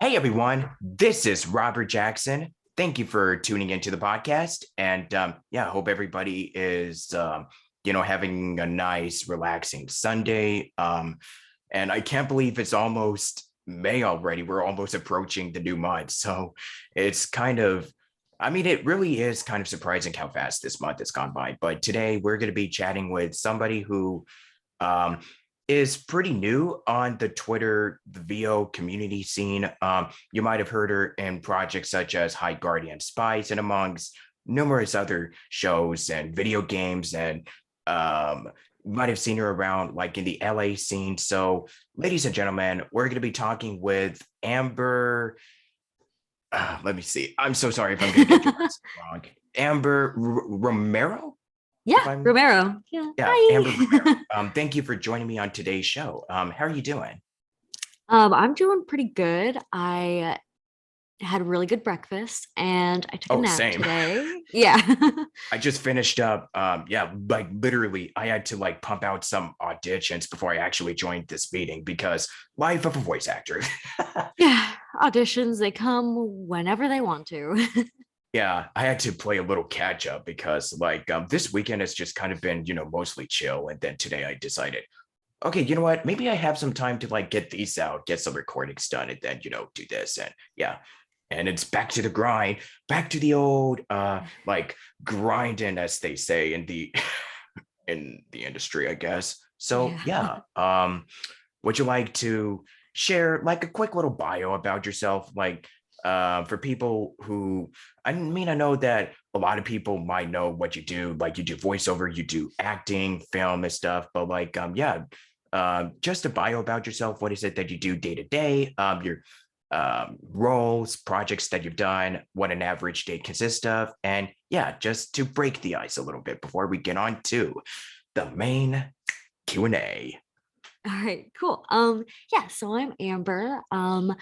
Hey everyone, this is Robert Jackson. Thank you for tuning into the podcast, and I hope everybody is having a nice, relaxing Sunday. And I can't believe it's almost May already. We're almost approaching the new month, so it's it really is kind of surprising how fast this month has gone by. But today we're going to be chatting with somebody who um, is pretty new on the Twitter, the VO community scene. You might have heard her in projects such as High Guardian Spies and amongst numerous other shows and video games. And you might have seen her around like in the LA scene. So, ladies and gentlemen, we're going to be talking with Amber. Let me see. I'm so sorry if I'm going to get your last name wrong. Amber Romero? If Yeah, I'm Romero. Yeah. Yeah, Amber Romero. Hi. Thank you for joining me on today's show. How are you doing? I'm doing pretty good. I had a really good breakfast and I took a Oh, nap same. today. Yeah. I just finished up. Like literally, I had to like pump out some auditions before I actually joined this meeting because life of a voice actor. Yeah. Auditions, they come whenever they want to. Yeah, I had to play a little catch up because this weekend has just kind of been mostly chill, and then today I decided, okay, you know what? Maybe I have some time to like get these out, get some recordings done, and then do this. And yeah, and it's back to the grind, back to the old like grinding, as they say in the in the industry, I guess. So Yeah. yeah, would you like to share like a quick little bio about yourself, like for people who, I know that a lot of people might know what you do, like you do voiceover, you do acting, film and stuff, but just a bio about yourself. What is it that you do day to day? Your roles, projects that you've done, what an average day consists of, and yeah, just to break the ice a little bit before we get on to the main Q&A. All right, cool. Yeah, so I'm Amber. I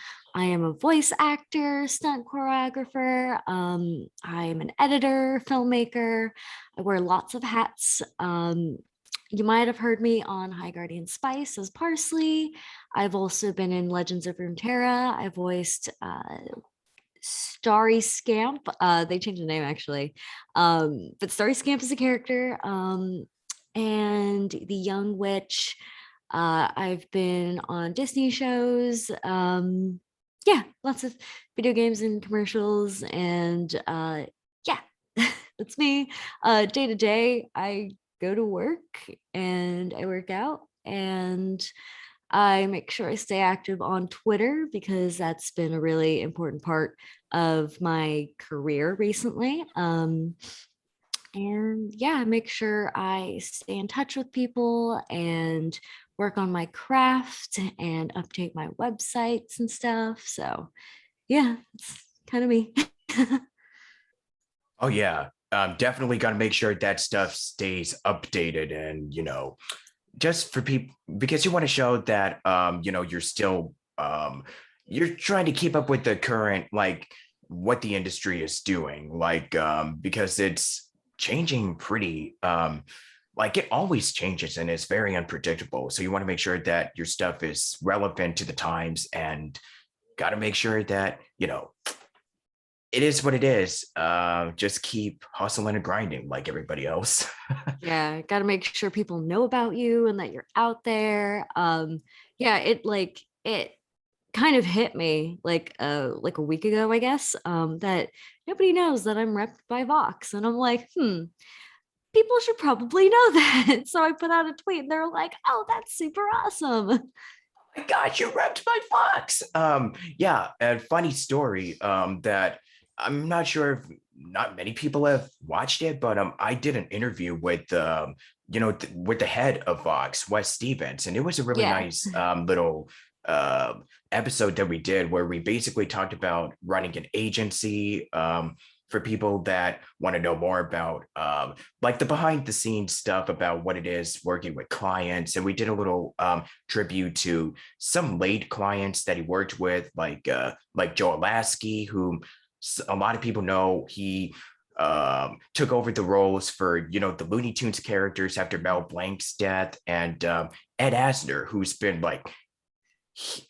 am a voice actor, stunt choreographer. I am an editor, filmmaker. I wear lots of hats. You might have heard me on High Guardian Spice as Parsley. I've also been in Legends of Runeterra. I voiced Starry Scamp. They changed the name actually. But Starry Scamp is a character. And the Young Witch. I've been on Disney shows. Yeah, lots of video games and commercials. And yeah, that's me. Day to day, I go to work and I work out and I make sure I stay active on Twitter because that's been a really important part of my career recently. And yeah, make sure I stay in touch with people and work on my craft and update my websites and stuff. So yeah, it's kind of me. Oh yeah, definitely got to make sure that stuff stays updated, and just for people, because you want to show that you're still you're trying to keep up with the current, like what the industry is doing, like because it's changing pretty like it always changes and it's very unpredictable. So you want to make sure that your stuff is relevant to the times, and got to make sure that it is what it is. Just keep hustling and grinding like everybody else. Yeah, got to make sure people know about you and that you're out there. Yeah, it kind of hit me like a week ago, I guess, that nobody knows that I'm repped by Vox. And I'm like, people should probably know that. So I put out a tweet and they're like, oh, that's super awesome. My God, you repped my Fox. Yeah, a funny story. That I'm not sure if not many people have watched it, but I did an interview with with the head of Vox, Wes Stevens, and it was a really Yeah. nice little uh episode that we did where we basically talked about running an agency, for people that want to know more about like the behind the scenes stuff about what it is working with clients. And we did a little tribute to some late clients that he worked with, like Joe Lasky, who a lot of people know he took over the roles for the Looney Tunes characters after Mel Blanc's death, and Ed Asner, who's been like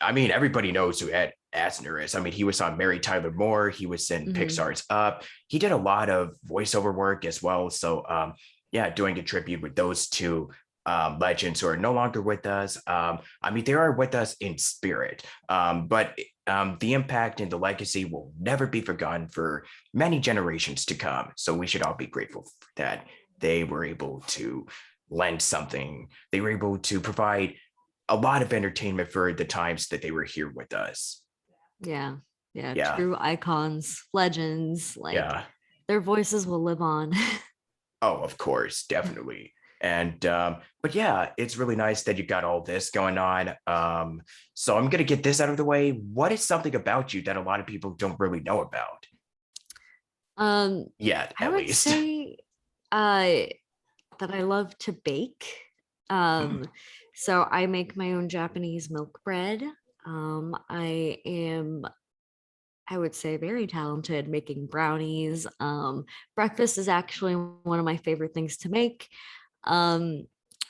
I mean, everybody knows who Ed Asner is. I mean, he was on Mary Tyler Moore. He was in Mhm. Pixar's Up. He did a lot of voiceover work as well. So, yeah, doing a tribute with those two legends who are no longer with us. I mean, they are with us in spirit, but the impact and the legacy will never be forgotten for many generations to come. So we should all be grateful that they were able to lend something. They were able to provide a lot of entertainment for the times that they were here with us. Yeah. Yeah. Yeah, True icons, legends, like yeah. their voices will live on. Oh, of course, definitely. And but yeah, it's really nice that you got all this going on. So I'm gonna get this out of the way. What is something about you that a lot of people don't really know about? Um, Yet, I at would least. say uh that I love to bake. Hmm. Um, so I make my own Japanese milk bread. I am, I would say, very talented making brownies. Breakfast is actually one of my favorite things to make. Um,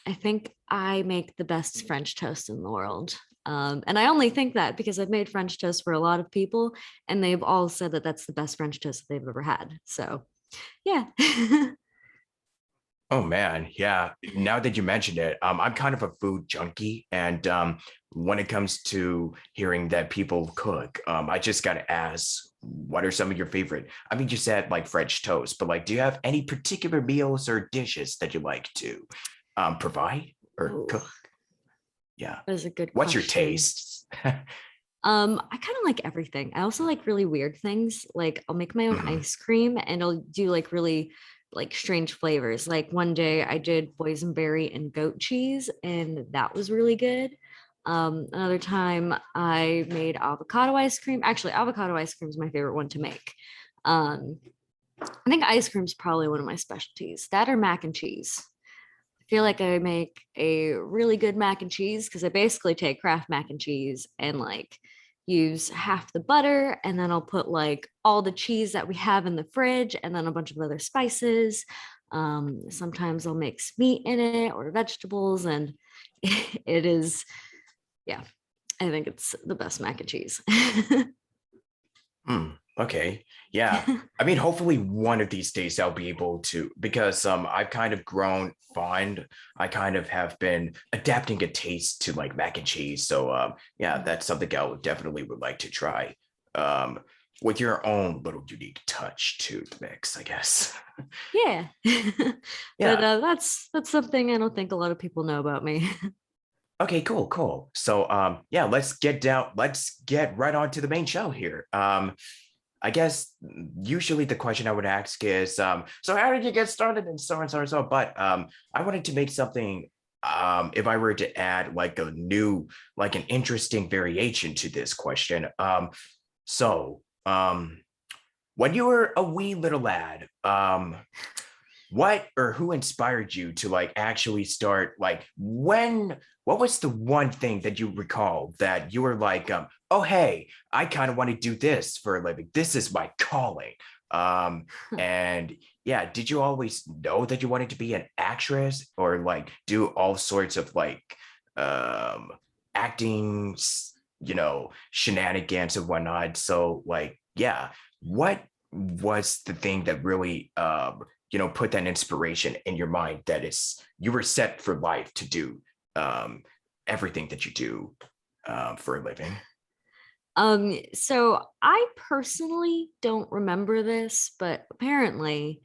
I think I make the best French toast in the world. And I only think that because I've made French toast for a lot of people, and they've all said that that's the best French toast that they've ever had. So, yeah. Oh man, yeah. Now that you mentioned it, I'm kind of a food junkie, and when it comes to hearing that people cook, I just gotta ask, what are some of your favorite? I mean, you said like French toast, but like, do you have any particular meals or dishes that you like to provide or Oh, cook? Yeah. that is a good What's your question. taste? I kind of like everything. I also like really weird things. Like I'll make my own Mhm. ice cream and I'll do like really like strange flavors. Like one day I did boysenberry and goat cheese and that was really good. Another time I made avocado ice cream. Actually, avocado ice cream is my favorite one to make. Um, I think ice cream is probably one of my specialties. That or mac and cheese. I feel like I make a really good mac and cheese because I basically take Kraft mac and cheese and like use half the butter and then I'll put like all the cheese that we have in the fridge and then a bunch of other spices. Sometimes I'll mix meat in it or vegetables and it is, yeah, I think it's the best mac and cheese. Hmm. Okay. Yeah. I mean, hopefully one of these days I'll be able to, because I've kind of grown fond. I kind of have been adapting a taste to like mac and cheese. So yeah, that's something I would definitely would like to try. Um with your own little unique touch to the mix, I guess. Yeah. But Yeah. that's something I don't think a lot of people know about me. Okay, cool, cool. So yeah, let's get right on to the main show here. I guess usually the question I would ask is, so how did you get started and so and so and so? But I wanted to make something, if I were to add like a new, like an interesting variation to this question. So when you were a wee little lad, what or who inspired you to like actually start like what was the one thing that you recall that you were like oh hey, I kind of want to do this for a living, this is my calling. um and yeah, did you always know that you wanted to be an actress or like do all sorts of like um acting, shenanigans and whatnot? So like yeah, what was the thing that really put that inspiration in your mind that it's you were set for life to do um, everything that you do for a living? So I personally don't remember this, but apparently,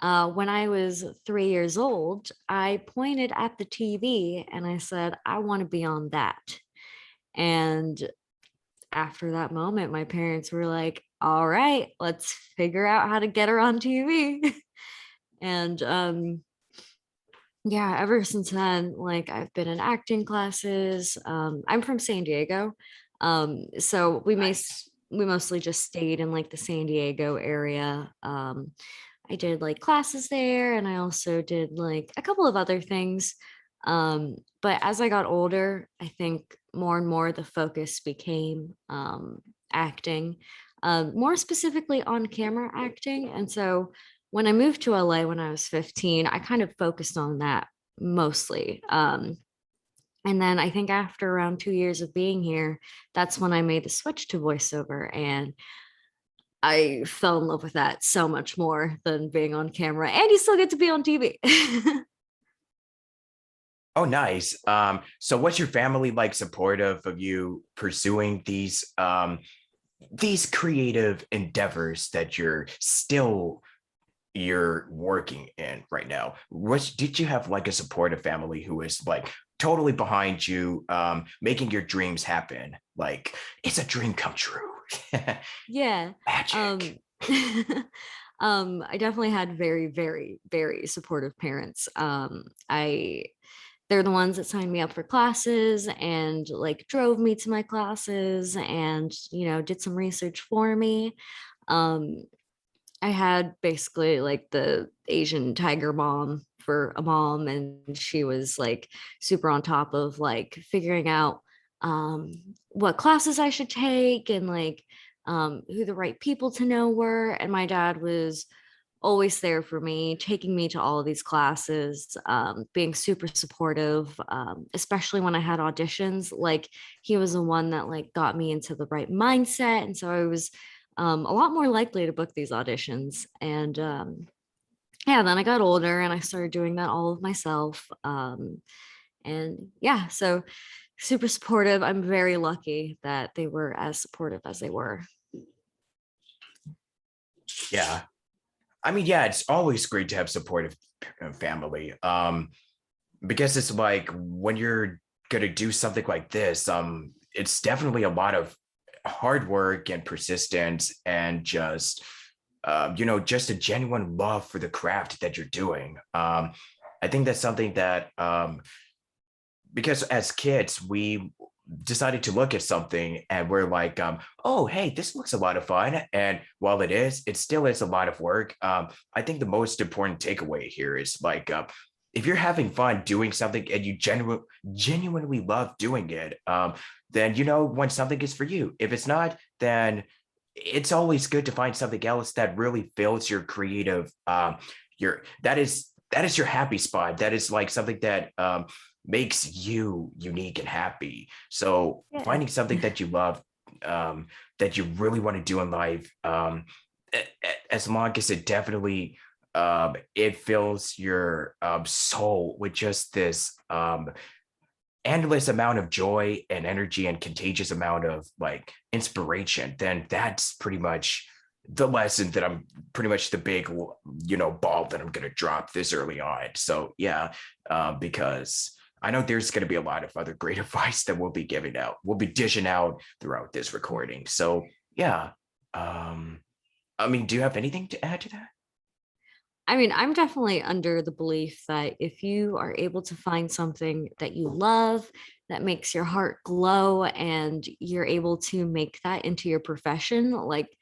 when I was 3 years old, I pointed at the TV and I said, I want to be on that. And after that moment, my parents were like, all right, let's figure out how to get her on TV. And yeah, ever since then, like I've been in acting classes. I'm from San Diego. So Nice. we mostly just stayed in like the San Diego area. I did like classes there and I also did like a couple of other things. But as I got older, I think more and more the focus became acting, more specifically on camera acting. And so when I moved to LA when I was 15, I kind of focused on that mostly. And then I think after around 2 years of being here, that's when I made the switch to voiceover. And I fell in love with that so much more than being on camera. And you still get to be on TV. Oh, nice. So what's your family like supportive of you pursuing these creative endeavors that you're working in right now? Did you have like a supportive family who is like totally behind you, making your dreams happen? Like it's a dream come true. Yeah. Magic. I definitely had very, very, very supportive parents. I they're the ones that signed me up for classes and like drove me to my classes and did some research for me. Um, I had basically like the Asian tiger mom for a mom, and she was like super on top of like figuring out what classes I should take and like who the right people to know were. And my dad was always there for me, taking me to all of these classes, being super supportive, especially when I had auditions. Like he was the one that like got me into the right mindset, and so I was a lot more likely to book these auditions. And yeah, then I got older and I started doing that all of myself. And yeah, so super supportive. I'm very lucky that they were as supportive as they were. Yeah. I mean, yeah, it's always great to have supportive family. Because it's like when you're gonna do something like this, it's definitely a lot of hard work and persistence and just just a genuine love for the craft that you're doing. I think that's something that because as kids we decided to look at something and we're like oh hey, this looks a lot of fun, and while it still is a lot of work. I think the most important takeaway here is like if you're having fun doing something and you genuinely love doing it, then you know when something is for you. If it's not, then it's always good to find something else that really fills your creative your that is your happy spot. That is like something that makes you unique and happy. So Yeah. finding something that you love, that you really want to do in life, as long as it definitely it fills your soul with just this endless amount of joy and energy and contagious amount of like inspiration, then that's pretty much the lesson that I'm pretty much the big, ball that I'm going to drop this early on. So yeah, because I know there's going to be a lot of other great advice that we'll be dishing out throughout this recording. So yeah, I mean, do you have anything to add to that? I mean, I'm definitely under the belief that if you are able to find something that you love, that makes your heart glow, and you're able to make that into your profession, like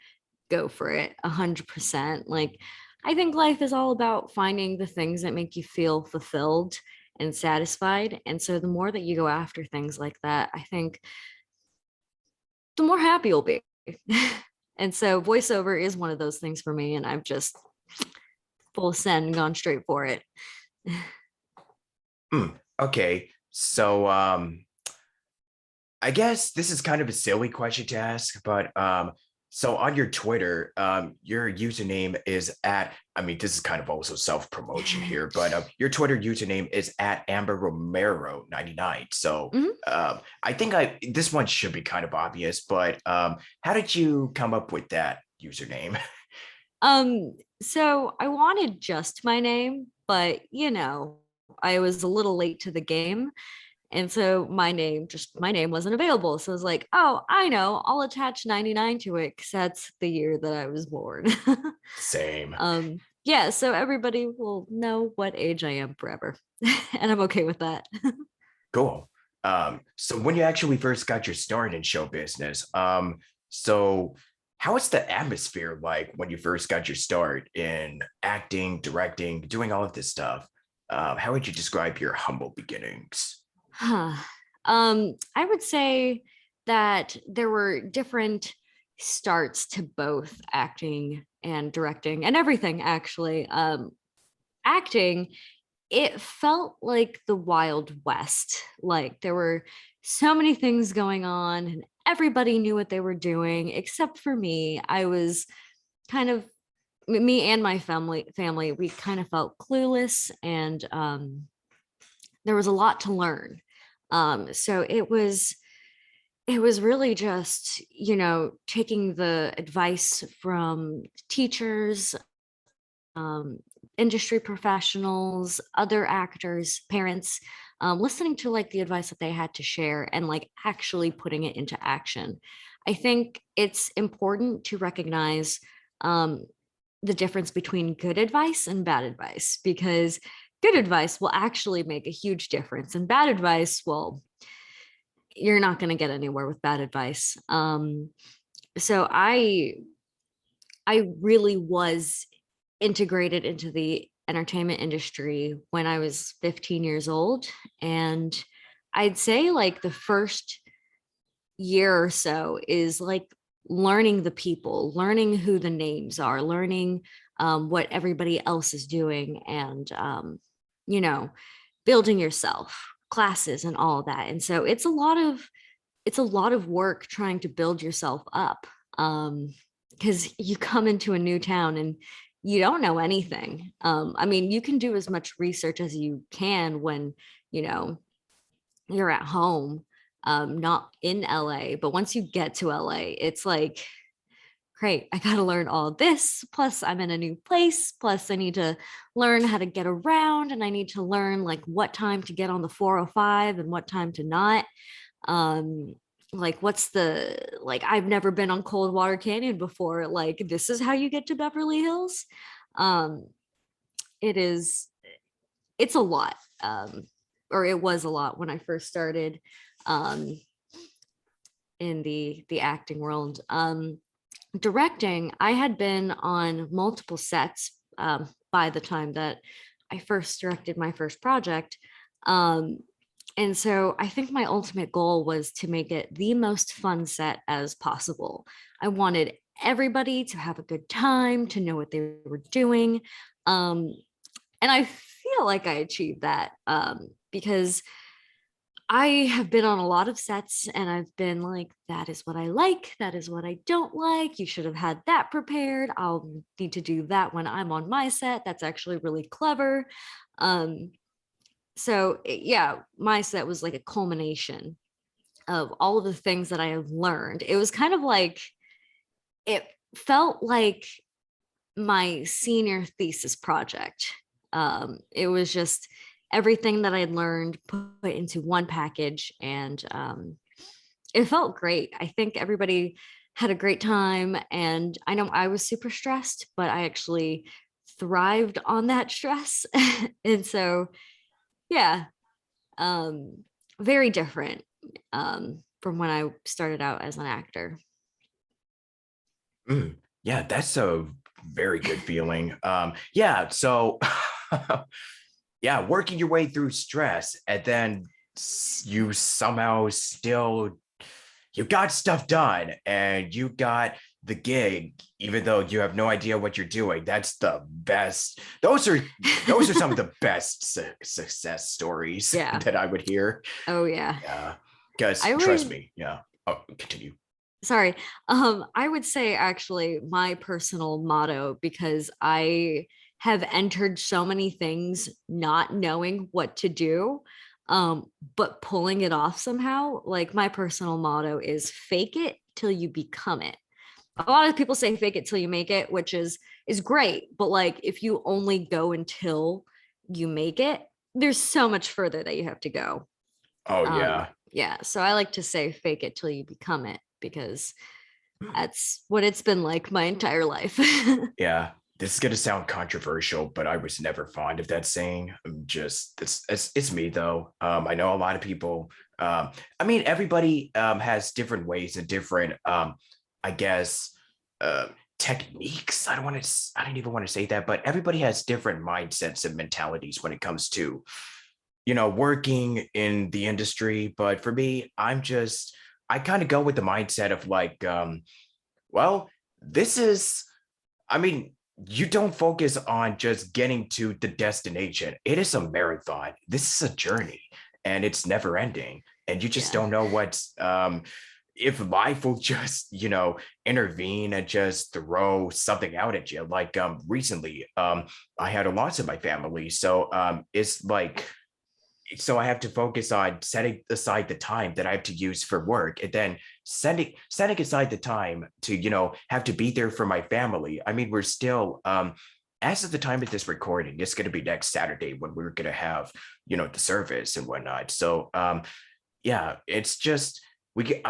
go for it 100%. Like, I think life is all about finding the things that make you feel fulfilled and satisfied. And so the more that you go after things like that, I think the more happy you'll be. And so voiceover is one of those things for me. And I've just full send and gone straight for it. Okay, so I guess this is kind of a silly question to ask, but so on your Twitter, your username is at, I mean, this is kind of also self-promotion here, but your Twitter username is at Amber Romero 99. So Mhm. I think this one should be kind of obvious, but how did you come up with that username? So I wanted just my name, but I was a little late to the game. And so my name wasn't available. So I was like, oh, I know, I'll attach 99 to it because that's the year that I was born. Same. Yeah, so everybody will know what age I am forever. And I'm okay with that. Cool. So when you actually first got your start in show business, so how was the atmosphere like when you first got your start in acting, directing, doing all of this stuff? How would you describe your humble beginnings? Huh. I would say that there were different starts to both acting and directing and everything, actually. Acting it felt like the Wild West. Like there were so many things going on and everybody knew what they were doing except for me. I was kind of me and my family we kind of felt clueless, and there was a lot to learn. So it was really just, taking the advice from teachers, um, industry professionals, other actors, parents, listening to like the advice that they had to share and like actually putting it into action. I think it's important to recognize um, the difference between good advice and bad advice, because good advice will actually make a huge difference, and bad advice, well, you're not going to get anywhere with bad advice. So I really was integrated into the entertainment industry when I was 15 years old. And I'd say like the first year or so is like learning the people, learning who the names are, learning what everybody else is doing, and, you know, building yourself, classes and all of that. And so it's a lot of work trying to build yourself up, because you come into a new town and you don't know anything. I mean, you can do as much research as you can when you know you're at home, not in LA. But once you get to LA, it's like, great, I got to learn all this. Plus, I'm in a new place. Plus, I need to learn how to get around, and I need to learn like what time to get on the 405 and what time to not. um like what's the like I've never been on Coldwater Canyon before, like this is how you get to Beverly Hills. um it's a lot, or it was a lot when I first started um in the acting world. Directing, I had been on multiple sets by the time that I first directed my first project. um And so I think my ultimate goal was to make it the most fun set as possible. I wanted everybody to have a good time, to know what they were doing. Um, and I feel like I achieved that, because I have been on a lot of sets and I've been like, that is what I like. That is what I don't like. You should have had that prepared. I'll need to do that when I'm on my set. That's actually really clever. Um, yeah, my set was like a culmination of all of the things that I have learned. It was kind of like, it felt like my senior thesis project. It was just everything that I had learned put into one package, and it felt great. I think everybody had a great time, and I know I was super stressed, but I actually thrived on that stress. And so, yeah, um, very different, from when I started out as an actor. Yeah, that's a very good feeling. Yeah, so yeah, working your way through stress and then you somehow still you got stuff done and you got the gig even though you have no idea what you're doing. That's the best. Those are some of the best success stories Yeah. that I would hear. Oh yeah. Yeah, because I trust would me. Yeah. Oh, continue. sorry. I would say actually my personal motto, because I have entered so many things not knowing what to do, but pulling it off somehow. Like my personal motto is fake it till you become it. A lot of people say fake it till you make it, which is great, but like if you only go until you make it, there's so much further that you have to go. Oh yeah. Yeah, so I like to say fake it till you become it, because that's what it's been like my entire life. Yeah, this is gonna sound controversial, but I was never fond of that saying. I'm just it's me though. I know a lot of people. I mean, everybody has different ways and different, I guess, uh, techniques. I don't even want to say that, but everybody has different mindsets and mentalities when it comes to working in the industry. But for me, I kind of go with the mindset of like, well, this is I mean, you don't focus on just getting to the destination. It is a marathon. This is a journey, and it's never ending. And you just Yeah. don't know what's if life will just, intervene and just throw something out at you. Like recently, I had a loss in my family. So it's like so I have to focus on setting aside the time that I have to use for work, and then setting aside the time to have to be there for my family. I mean, we're still as of the time of this recording, it's going to be next Saturday when we're going to have the service and whatnot. So yeah, it's just we get.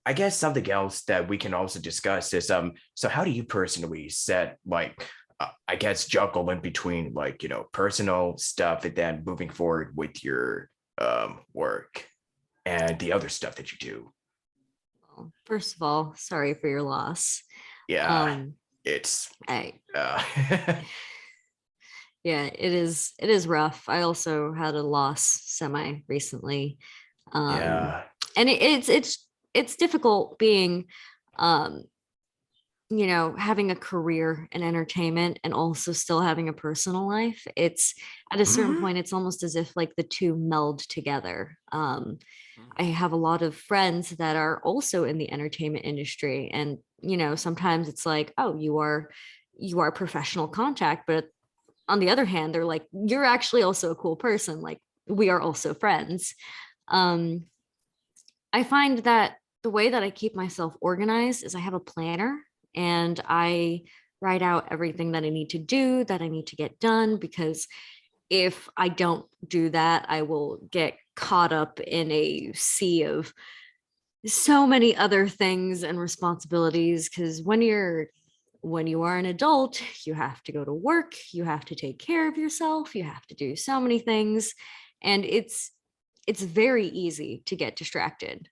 I guess something else that we can also discuss is so how do you personally set like I guess juggle in between like personal stuff and then moving forward with your work and the other stuff that you do. Well, first of all, sorry for your loss. Yeah, Um, it's I uh Yeah, it is rough. I also had a loss semi recently. Um, yeah. and it's difficult being um having a career in entertainment and also still having a personal life. It's at a certain Mhm. point, it's almost as if like the two meld together. I have a lot of friends that are also in the entertainment industry, and sometimes it's like, oh, you are professional contact, but on the other hand, they're like, you're actually also a cool person. Like, we are also friends. Um, I find that the way that I keep myself organized is I have a planner and I write out everything that I need to do, that I need to get done, because if I don't do that, I will get caught up in a sea of so many other things and responsibilities. Because when you are an adult, you have to go to work, you have to take care of yourself, you have to do so many things, and it's very easy to get distracted.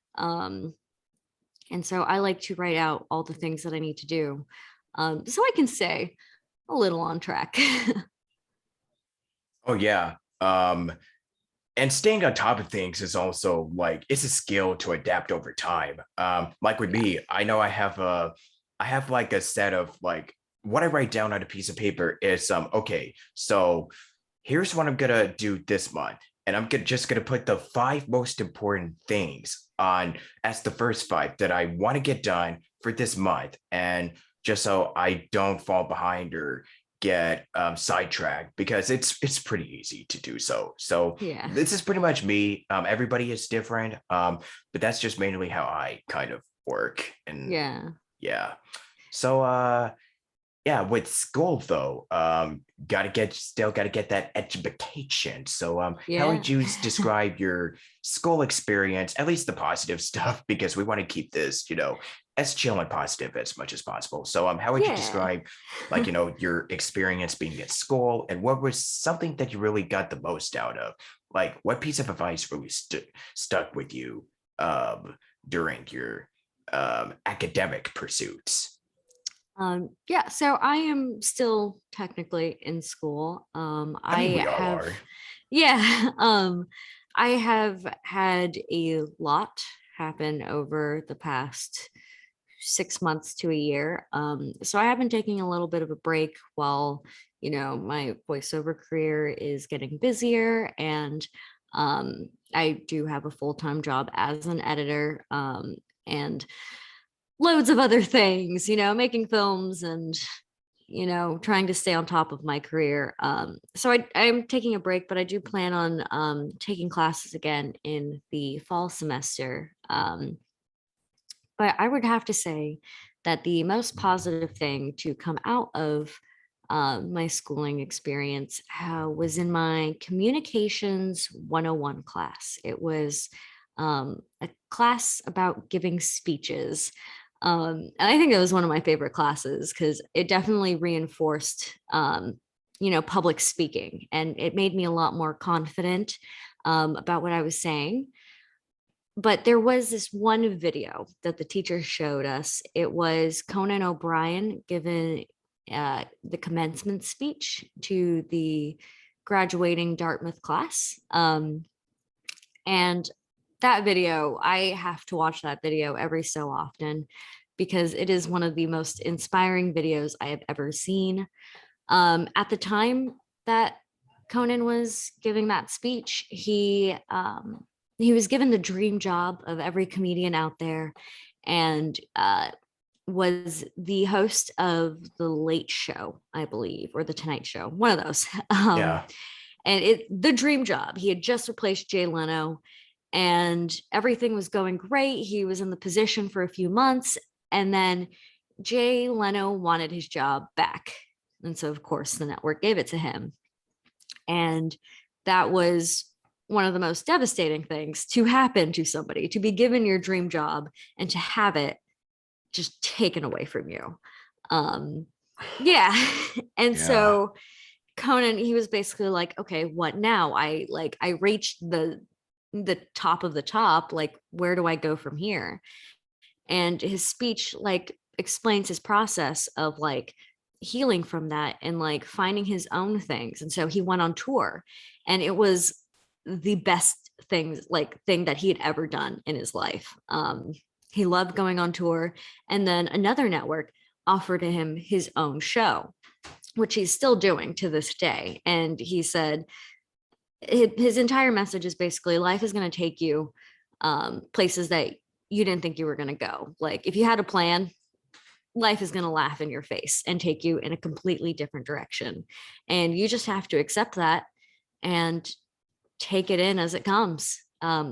And so I like to write out all the things that I need to do, so I can stay a little on track. Oh yeah. And staying on top of things is also like it's a skill to adapt over time. Like with Yeah. me, I know I have like a set of like what I write down on a piece of paper is okay, so here's what I'm gonna do this month. And just gonna put the five most important things on as the first five that I want to get done for this month. And just so I don't fall behind or get sidetracked because it's pretty easy to do so. So Yeah. this is pretty much me. Everybody is different, but that's just mainly how I kind of work. And Yeah. yeah, so yeah, with school though, gotta get that education. So how Yeah. would you describe your school experience, at least the positive stuff, because we want to keep this as chill and positive as much as possible. So how would you Yeah. describe like your experience being at school, and what was something that you really got the most out of? Like what piece of advice really stuck with you during your academic pursuits? Yeah, so I am still technically in school. I mean, I we all have, are. yeah, I have had a lot happen over the past 6 months to a year. So I have been taking a little bit of a break while, my voiceover career is getting busier, and I do have a full-time job as an editor. And loads of other things, making films and, trying to stay on top of my career. So I'm taking a break, but I do plan on taking classes again in the fall semester. But I would have to say that the most positive thing to come out of my schooling experience was in my communications 101 class. It was a class about giving speeches. And I think it was one of my favorite classes because it definitely reinforced, public speaking, and it made me a lot more confident about what I was saying. But there was this one video that the teacher showed us. It was Conan O'Brien giving the commencement speech to the graduating Dartmouth class. And that video, I have to watch that video every so often because it is one of the most inspiring videos I have ever seen. At the time that Conan was giving that speech, he was given the dream job of every comedian out there, and was the host of the Late Show, I believe, or the Tonight Show, one of those. Yeah. And the dream job. He had just replaced Jay Leno, and everything was going great. He was in the position for a few months, and then Jay Leno wanted his job back. And so, of course, the network gave it to him. And that was one of the most devastating things to happen to somebody, to be given your dream job and to have it just taken away from you. Yeah. And Yeah. so Conan, he was basically like, okay, what now? I reached the top of the top. Like, where do I go from here? And his speech like explains his process of like healing from that and like finding his own things. And so he went on tour, and it was the best thing that he had ever done in his life. He loved going on tour. And then another network offered him his own show, which he's still doing to this day. And he said his entire message is basically life is going to take you places that you didn't think you were going to go. Like, if you had a plan, life is going to laugh in your face and take you in a completely different direction. And you just have to accept that and take it in as it comes,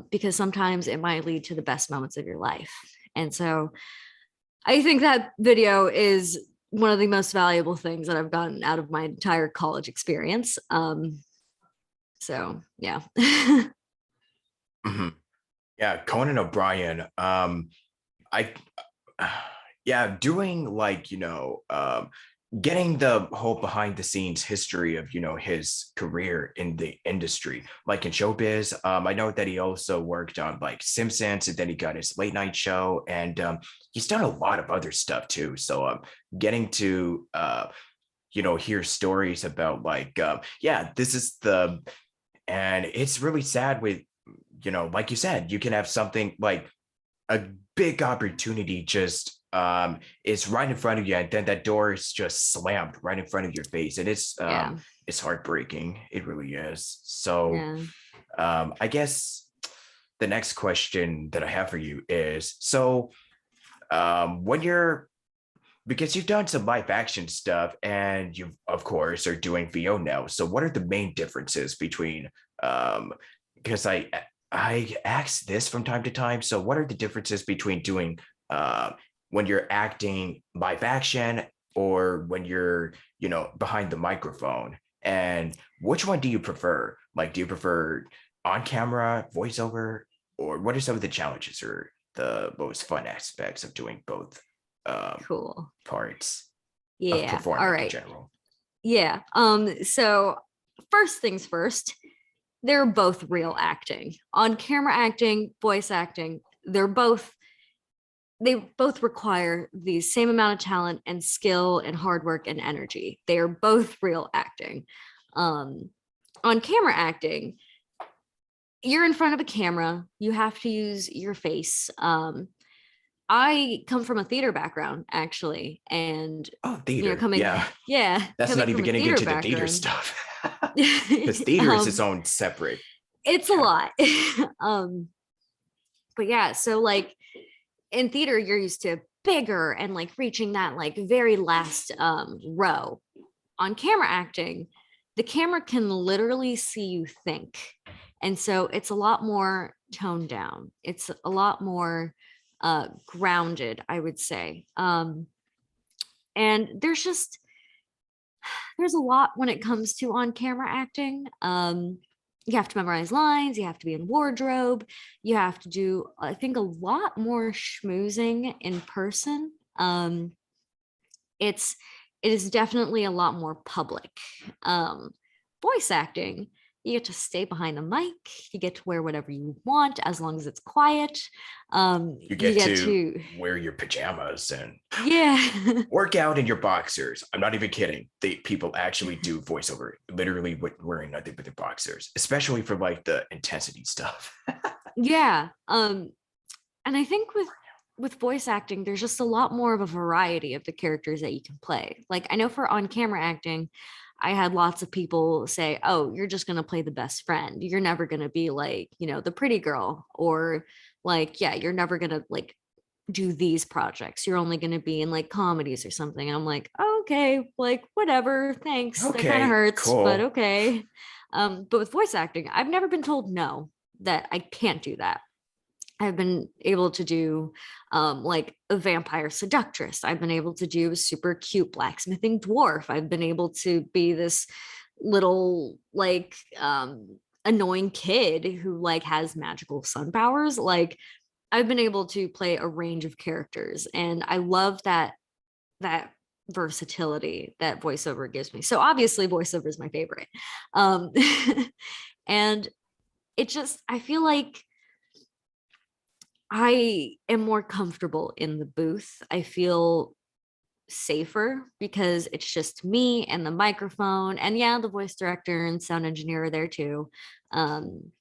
because sometimes it might lead to the best moments of your life. And so I think that video is one of the most valuable things that I've gotten out of my entire college experience. So yeah. Mhm. Yeah, Conan O'Brien. I yeah, doing like, getting the whole behind the scenes history of, his career in the industry, like in showbiz. I know that he also worked on like Simpsons, and then he got his late night show, and he's done a lot of other stuff too. So getting to hear stories about like yeah, this is the and it's really sad with, like you said, you can have something like a big opportunity just is right in front of you, and then that door is just slammed right in front of your face, and Yeah. it's heartbreaking. It really is. So Yeah. I guess the next question that I have for you is, so when you're, because you've done some live action stuff and you of course are doing VO now, so what are the main differences between because I ask this from time to time, so what are the differences between doing when you're acting live action or when you're behind the microphone, and which one do you prefer? Like, do you prefer on camera voiceover, or what are some of the challenges or the most fun aspects of doing both Cool. parts of Yeah. All performing in right. general? Yeah. So first things first, they're both real acting. On camera acting, voice acting, they both require the same amount of talent and skill and hard work and energy. They are both real acting. On camera acting, you're in front of a camera, you have to use your face. I come from a theater background, actually, and Oh, theater. Yeah, yeah, that's coming not even from a getting theater into the theater background. stuff. Because theater is its own separate It's a lot. category. um, but yeah, so like in theater, you're used to bigger and like reaching that like very last row. On camera acting, the camera can literally see you think. And so it's a lot more toned down. It's a lot more grounded, I would say. And there's a lot when it comes to on camera acting. You have to memorize lines, you have to be in wardrobe, you have to do, I think, a lot more schmoozing in person. It's it is definitely a lot more public. Um, Voice acting, you get to stay behind the mic, you get to wear whatever you want as long as it's quiet. You You get get to to, wear your pajamas and yeah. work out in your boxers. I'm not even kidding. People actually do voiceover literally wearing nothing but their boxers, especially for like the intensity stuff. Yeah. And I think with voice acting, there's just a lot more of a variety of the characters that you can play. Like I know for on camera acting, I had lots of people say, "Oh, you're just going to play the best friend. You're never going to be like, the pretty girl or like, yeah, you're never going to like do these projects. You're only going to be in like comedies or something." And I'm like, oh, "Okay, like whatever. Thanks. That kind of Okay, hurts, but cool. okay." But with voice acting, I've never been told no, that I can't do that. I've been able to do like a vampire seductress. I've been able to do a super cute blacksmithing dwarf. I've been able to be this little like annoying kid who like has magical sun powers. Like I've been able to play a range of characters, and I love that versatility that voiceover gives me. So obviously voiceover is my favorite. Um and it just I feel like I am more comfortable in the booth. I feel safer because it's just me and the microphone. And yeah, the voice director and sound engineer are there too. Um,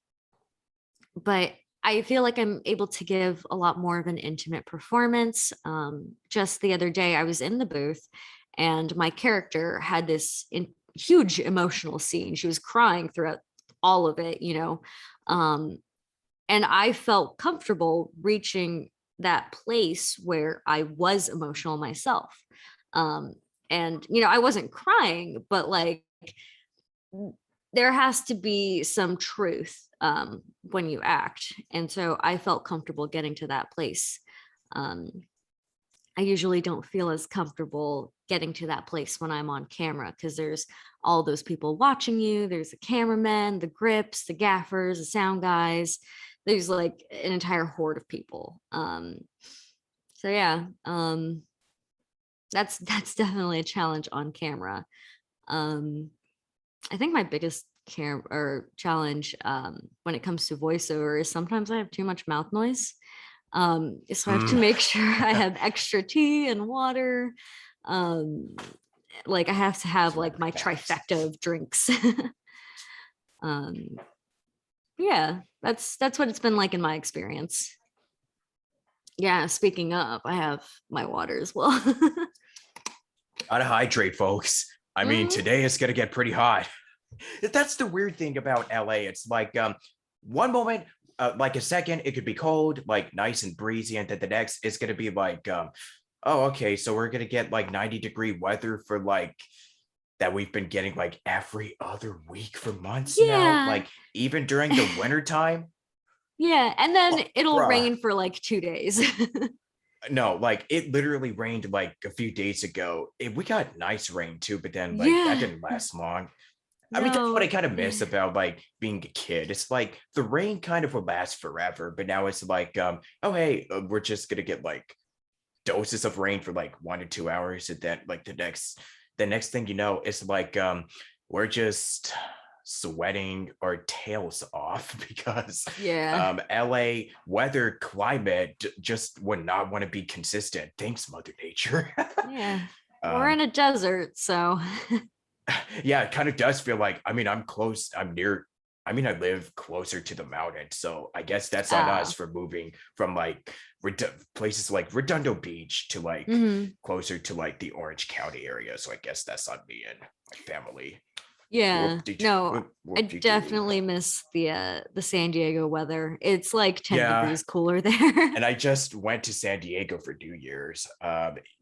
but I feel like I'm able to give a lot more of an intimate performance. Just the other day, I was in the booth and my character had this huge emotional scene. She was crying throughout all of it. Um, and I felt comfortable reaching that place where I was emotional myself. Um, and I wasn't crying, but like there has to be some truth when you act. And so I felt comfortable getting to that place. Um, I usually don't feel as comfortable getting to that place when I'm on camera because there's all those people watching you. There's the cameramen, the grips, the gaffers, the sound guys. There's like an entire horde of people. So yeah, that's definitely a challenge on camera. Um, I think my biggest challenge when it comes to voiceover is sometimes I have too much mouth noise. So I have to Mm. make sure I have extra tea and water. Um, like I have to have like my trifecta of drinks. um, yeah, that's what it's been like in my experience. Yeah, speaking of, I have my water as well. Gotta hydrate, folks. I mean, Mhm. today it's gonna get pretty hot. That's the weird thing about LA. It's like one moment, like a second, it could be cold, like nice and breezy, and then the next it's gonna be like oh, okay, so we're gonna get like 90-degree weather for like that we've been getting like every other week for months now, Yeah. like even during the winter time. Yeah, and then Oh, it'll bruh. rain for like 2 days. No, like it literally rained like a few days ago. We got nice rain too, but then like that Yeah. didn't last long. I mean, that's what I No. kind of miss about like being a kid. It's like the rain kind of will last forever, but now it's like, oh hey, we're just gonna get like doses of rain for like 1 to 2 hours, and then like the next thing you know, it's like we're just sweating our tails off because Yeah. LA weather climate just would not want to be consistent. Thanks, Mother Nature. Yeah. We're um, in a desert, so yeah, it kind of does feel like, I mean, I mean, I live closer to the mountain, so I guess that's on us uh for moving from like places like Redondo Beach to like mhm. closer to like the Orange County area. So I guess that's on me and my family. Yeah. Whoop de No, I whoop de doo. definitely miss the San Diego weather. It's like 10 Yeah, degrees cooler there. and I just went to San Diego for New Year's.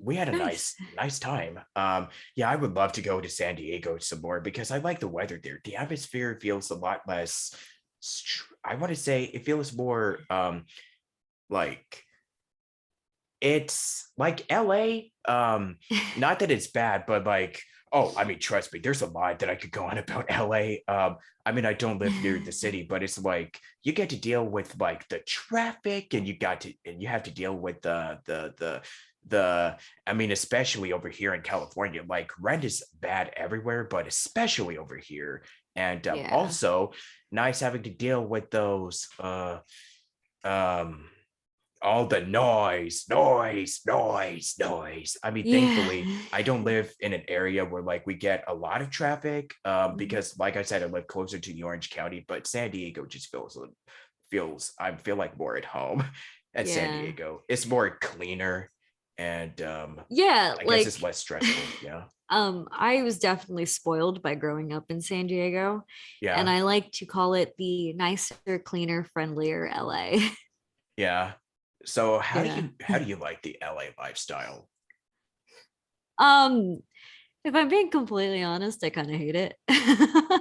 We had a Nice. nice time. Yeah, I would love to go to San Diego some more because I like the weather there. The atmosphere feels a lot less. I want to say it feels more like it's like LA. Not that it's bad, but like, oh, I mean, trust me, there's a lot that I could go on about LA. I mean, I don't live near the city, but it's like you get to deal with like the traffic, and you have to deal with the I mean, especially over here in California, like rent is bad everywhere, but especially over here. And Yeah. also nice having to deal with those um all the noise. I mean, Yeah. thankfully, I don't live in an area where like we get a lot of traffic. Mhm. Because like I said, I live closer to the Orange County, but San Diego just feels I feel like more at home. at San Yeah. Diego. It's more cleaner and Yeah, I guess it's like less stressful. Yeah. I was definitely spoiled by growing up in San Diego, and Yeah. I like to call it the nicer, cleaner, friendlier LA. Yeah. So Yeah. how do you like the LA lifestyle? Um, if I'm being completely honest, I kind of hate it. Yeah,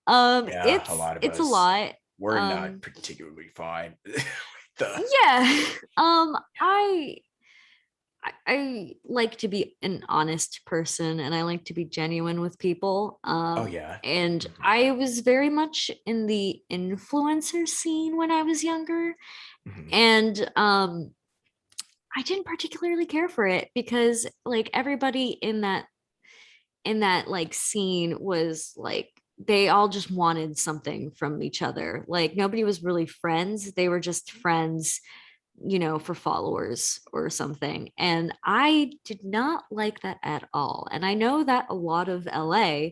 a It's lot of it's a us lot. we're not Um, particularly fine with the yeah. yeah. I like to be an honest person and I like to be genuine with people. Oh yeah. And Mhm, I was very much in the influencer scene when I was younger. mhm. And I didn't particularly care for it because like everybody in that like scene was like they all just wanted something from each other. Like nobody was really friends. They were just friends, you know, for followers or something. And I did not like that at all. And I know that a lot of LA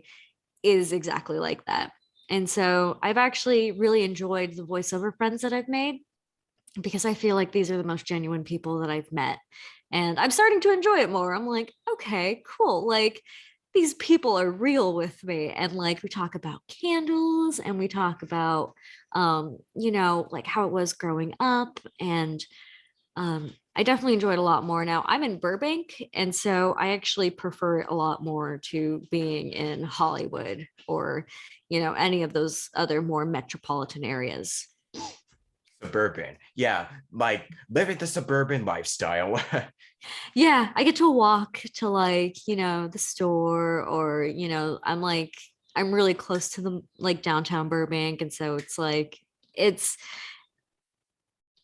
is exactly like that. And so I've actually really enjoyed the voiceover friends that I've made because I feel like these are the most genuine people that I've met. And I'm starting to enjoy it more. I'm like, okay, cool. Like these people are real with me. And like we talk about candles and we talk about you know, like how it was growing up. And I definitely enjoyed a lot more. Now I'm in Burbank, and so I actually prefer it a lot more to being in Hollywood or, you know, any of those other more metropolitan areas. Suburban. Yeah, like living the suburban lifestyle. Yeah, I get to walk to like, you know, the store or, you know, I'm really close to the like downtown Burbank. And so it's like, it's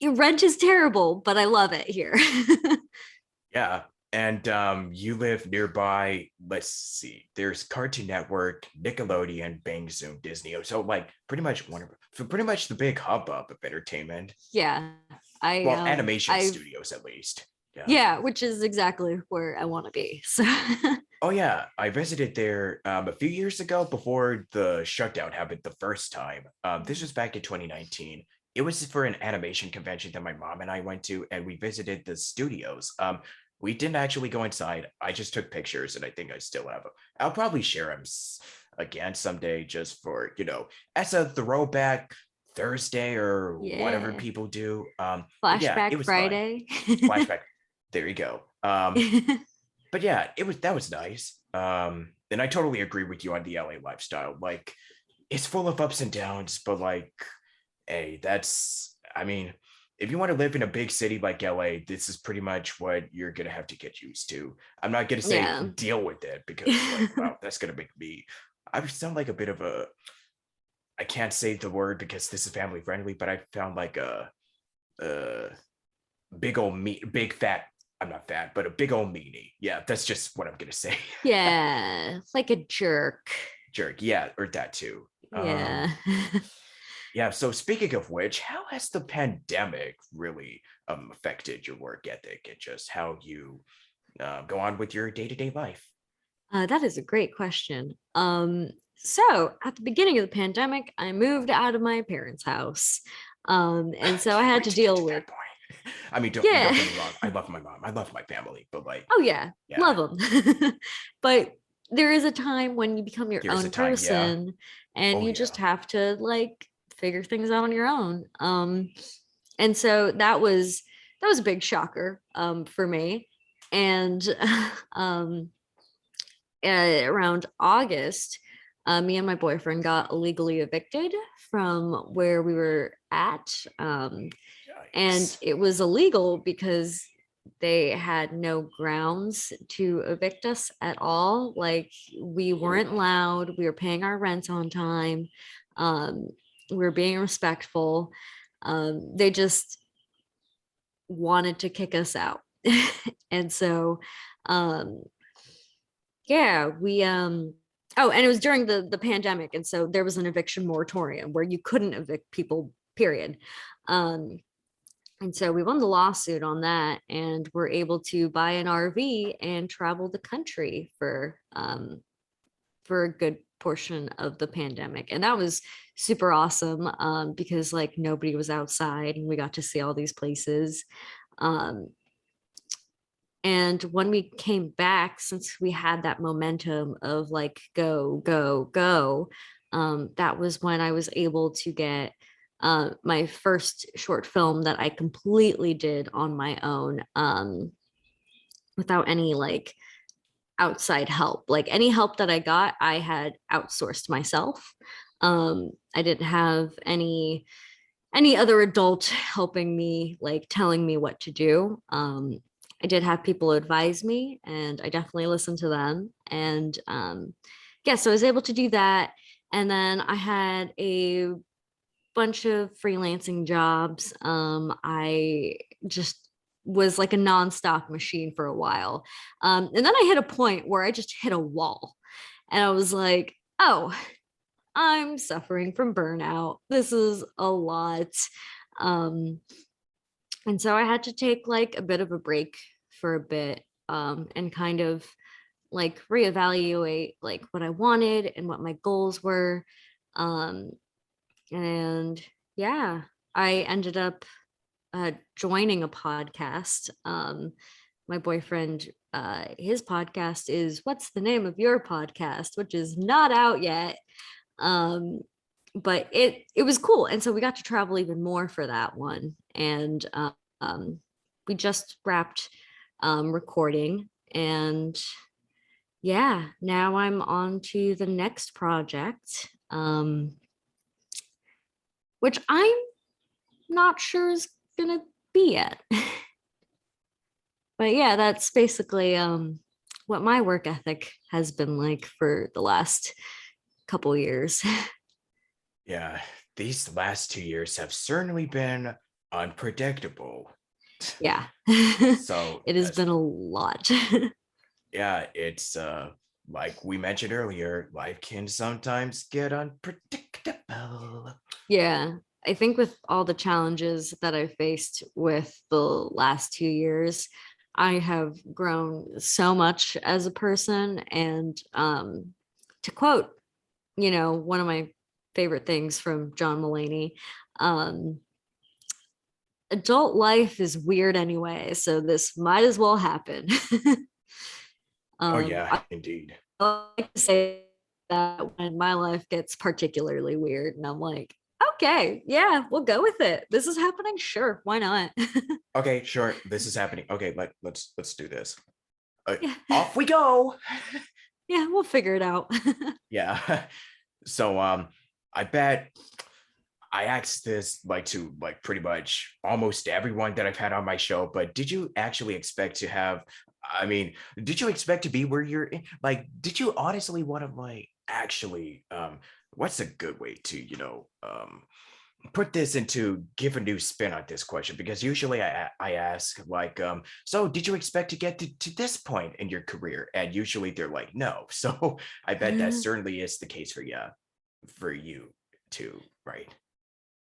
rent is terrible, but I love it here. Yeah. And you live nearby, let's see, there's Cartoon Network, Nickelodeon, Bang Zoom, Disney. So like pretty much one of for pretty much the big hubbub of entertainment. Yeah. Well, animation I've studios at least. Yeah. yeah, which is exactly where I want to be. So Oh yeah, I visited there a few years ago before the shutdown happened the first time. This was back in 2019. It was for an animation convention that my mom and I went to, and we visited the studios. We didn't actually go inside. I just took pictures, and I think I still have them. I'll probably share them again someday, just for as a throwback Thursday or whatever yeah. people do. But yeah, it Flashback was fun. Friday. Flashback. There you go. But yeah, it was that was nice. And I totally agree with you on the LA lifestyle. Like, it's full of ups and downs, but like, hey, that's I mean, if you want to live in a big city like LA, this is pretty much what you're gonna have to get used to. I'm not gonna say Yeah. deal with it because like, wow, that's gonna make me. I sound like a bit of a. I can't say the word because this is family friendly, but I found like a big old meat, big fat. I'm not fat, but a big old meanie. Yeah, that's just what I'm gonna say. Yeah. Like a jerk. Jerk. Yeah, or that too. Yeah. Yeah. So speaking of which, how has the pandemic really affected your work ethic and just how you go on with your day-to-day life? That is a great question. So at the beginning of the pandemic, I moved out of my parents' house. I And so I can't had wait to to get deal to with, that point. I mean, don't yeah. get me wrong. I love my mom. I love my family, but like, Oh yeah, yeah, love them. But there is a time when you become your there is a own time. Yeah. person and Oh you yeah. just have to like figure things out on your own. And so that was a big shocker for me. And um around August, me and my boyfriend got illegally evicted from where we were at. And Yikes. it was illegal because they had no grounds to evict us at all. Like we weren't loud, we were paying our rent on time, um, we were being respectful. They just wanted to kick us out. And so um, yeah, we oh, and it was during the pandemic, and so there was an eviction moratorium where you couldn't evict people, period. Um, and so we won the lawsuit on that, and we're able to buy an RV and travel the country for a good portion of the pandemic, and that was super awesome, because like nobody was outside and we got to see all these places. um, and when we came back, since we had that momentum of like go go go, that was when I was able to get my first short film that I completely did on my own, without any like outside help. Like any help that I got, I had outsourced myself. I didn't have any other adult helping me, like telling me what to do. I did have people advise me, and I definitely listened to them. And yeah, so I was able to do that. And then I had a bunch of freelancing jobs. I just was like a nonstop machine for a while. And then I hit a point where I just hit a wall. And I was like, oh, I'm suffering from burnout. This is a lot. Um, and so I had to take like a bit of a break for a bit, and kind of like reevaluate like what I wanted and what my goals were. Um, and yeah, I ended up joining a podcast. My boyfriend, his podcast is "What's the name of your podcast?" which is not out yet. Um, but it was cool, and so we got to travel even more for that one. And we just wrapped recording, and yeah, now I'm on to the next project, which I'm not sure is gonna be yet. But yeah, that's basically what my work ethic has been like for the last couple years. Yeah, these last 2 years have certainly been unpredictable. Yeah. So It has as been a lot. yeah, it's like we mentioned earlier, life can sometimes get unpredictable. Yeah. I think with all the challenges that I faced with the last 2 years, I have grown so much as a person. And to quote, one of my favorite things from John Mulaney, um, adult life is weird anyway, so this might as well happen. Oh yeah, I indeed. like to say that when my life gets particularly weird, and I'm like, okay, yeah, we'll go with it. This is happening. Sure, why not? Okay, sure, this is happening. Okay, let's do this. Yeah, Off we go. yeah, we'll figure it out. Yeah. So I bet I asked this like to like pretty much almost everyone that I've had on my show, but did you actually expect to have, I mean, did you expect to be where you're like, did you honestly want to like actually what's a good way to, put this into give a new spin on this question? Because usually I ask like so did you expect to get to this point in your career? And usually they're like no. So I bet that certainly is the case for you too, right?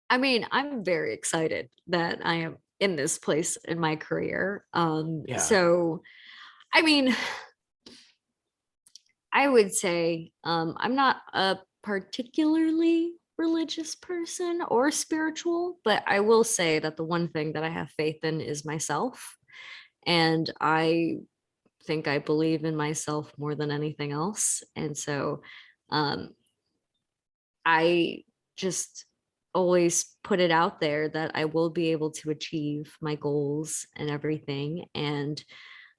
I mean, I'm very excited that I am in this place in my career. Yeah. So I mean, I would say I'm not a particularly religious person or spiritual, but I will say that the one thing that I have faith in is myself. And I think I believe in myself more than anything else. And so um, I just always put it out there that I will be able to achieve my goals and everything. And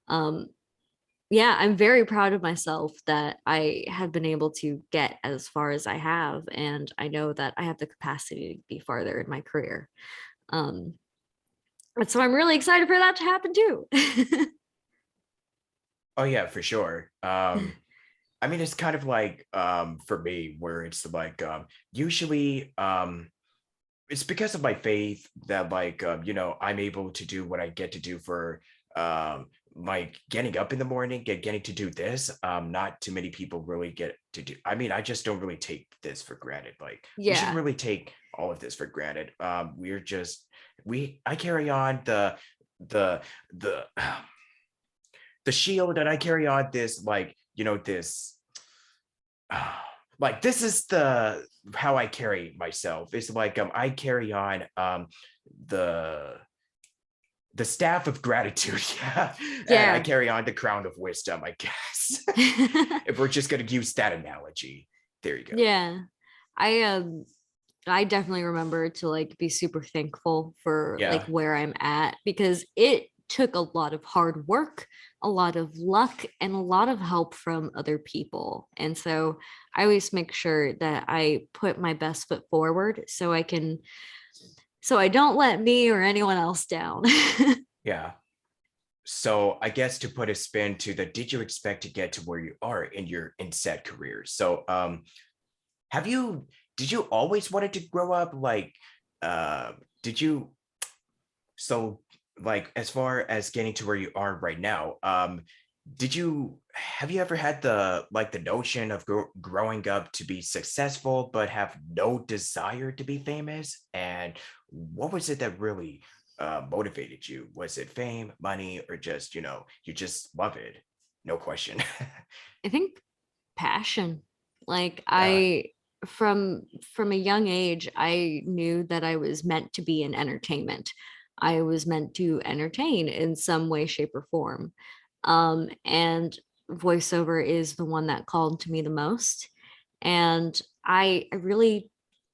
um, yeah, I'm very proud of myself that I have been able to get as far as I have. And I know that I have the capacity to be farther in my career. Um, and so I'm really excited for that to happen too. Oh yeah, for sure. I mean, it's kind of like for me where it's like usually it's because of my faith that like I'm able to do what I get to do for like getting up in the morning, getting to do this. Not too many people really get to do. I mean, I just don't really take this for granted. Like we shouldn't Yeah. really take all of this for granted. We're just we I carry on the the the shield, and I carry on this like this like this is the how I carry myself. It's like I carry on the the staff of gratitude, yeah, and I Yeah. carry on the crown of wisdom, I guess. If we're just gonna use that analogy, there you go. Yeah. I I definitely remember to like be super thankful for like Yeah, where I'm at because it took a lot of hard work, a lot of luck, and a lot of help from other people. And so I always make sure that I put my best foot forward so so I don't let me or anyone else down. yeah. So I guess to put a spin to the, did you expect to get to where you are in your in set career? So have you, did you always wanted to grow up like uh did you, so like as far as getting to where you are right now, did you, have you ever had the like the notion of growing up to be successful but have no desire to be famous? And what was it that really motivated you? Was it fame, money, or just, you know, you just love it? No question. I think passion. Like Yeah. I from a young age, I knew that I was meant to be in entertainment. I was meant to entertain in some way, shape, or form. And voiceover is the one that called to me the most. And I really,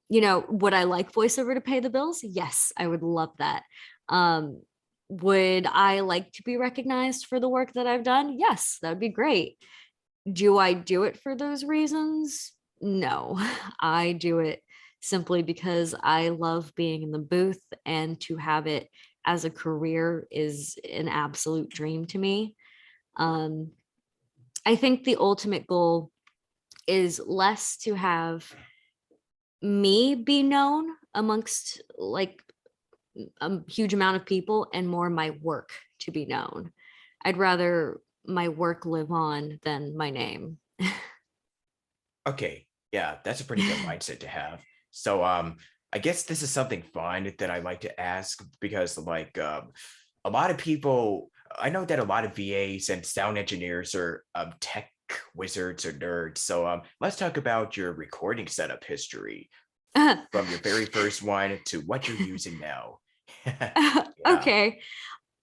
would I like voiceover to pay the bills? Yes, I would love that. Um, would I like to be recognized for the work that I've done? Yes, that would be great. Do I do it for those reasons? No, I do it simply because I love being in the booth, and to have it as a career is an absolute dream to me. Um, I think the ultimate goal is less to have me be known amongst like a huge amount of people and more my work to be known. I'd rather my work live on than my name. Okay, yeah, that's a pretty good mindset to have. So I guess this is something fun that I like to ask because like a lot of people, I know that a lot of VAs and sound engineers are tech wizards or nerds. So let's talk about your recording setup history from your very first one to what you're using now. Yeah. Okay.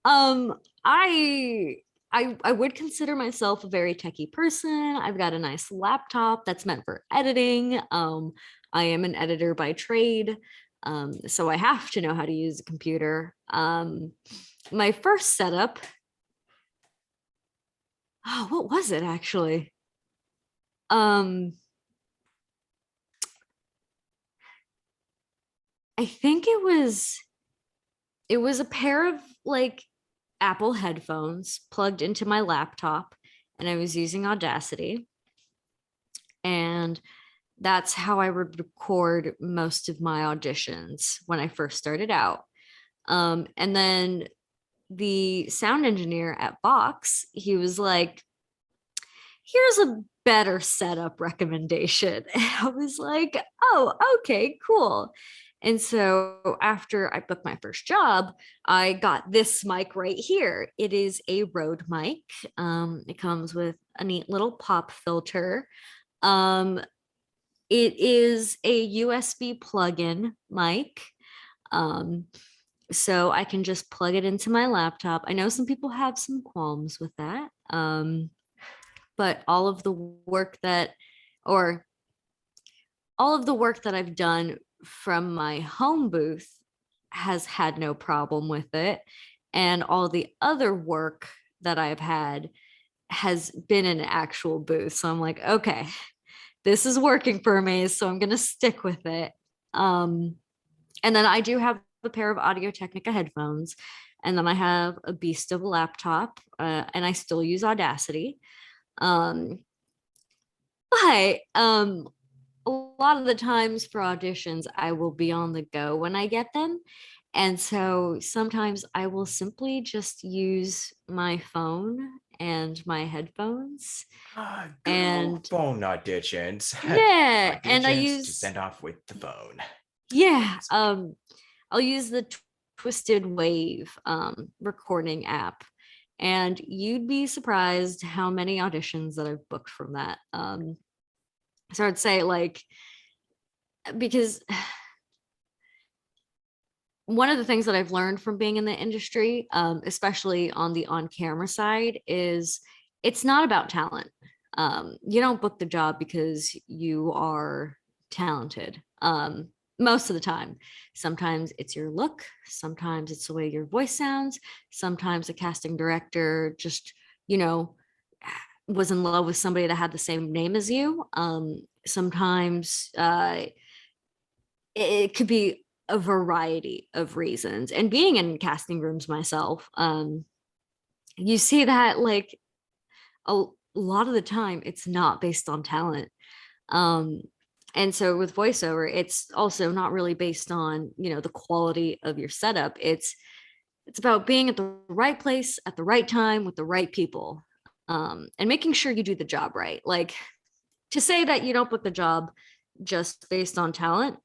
Um, I I would consider myself a very techie person. I've got a nice laptop that's meant for editing. I am an editor by trade. So I have to know how to use a computer. My first setup, oh, what was it actually? Um, I think it was a pair of like Apple headphones plugged into my laptop, and I was using Audacity. And that's how I would record most of my auditions when I first started out. And then the sound engineer at Vox, he was like, here's a better setup recommendation. And I was like, oh, okay, cool. And so after I booked my first job, I got this mic right here. It is a Rode mic. It comes with a neat little pop filter. Um, it is a USB plug-in mic. Um, so I can just plug it into my laptop. I know some people have some qualms with that. But or all of the work that I've done from my home booth has had no problem with it. And all the other work that I've had has been in an actual booth. So I'm like, okay, this is working for me. So I'm going to stick with it. Um, and then I do have a pair of Audio Technica headphones. And then I have a beast of a laptop, and I still use Audacity. Um, but a lot of the times for auditions, I will be on the go when I get them. And so sometimes I will simply just use my phone and my headphones. Ah, good old And phone auditions. yeah, and I Auditions to use, send off with the phone. yeah, Classic. I'll use the Twisted Wave recording app. And you'd be surprised how many auditions that I've booked from that. So I'd say like, because one of the things that I've learned from being in the industry, especially on the on-camera side, is it's not about talent. You don't book the job because you are talented. Most of the time. Sometimes it's your look, sometimes it's the way your voice sounds, sometimes a casting director just, you know, was in love with somebody that had the same name as you. Sometimes it could be a variety of reasons. And being in casting rooms myself, you see that like a lot of the time it's not based on talent. Um, and so with voiceover, it's also not really based on, you know, the quality of your setup. It's about being at the right place at the right time with the right people, and making sure you do the job right. Like, to say that you don't book the job just based on talent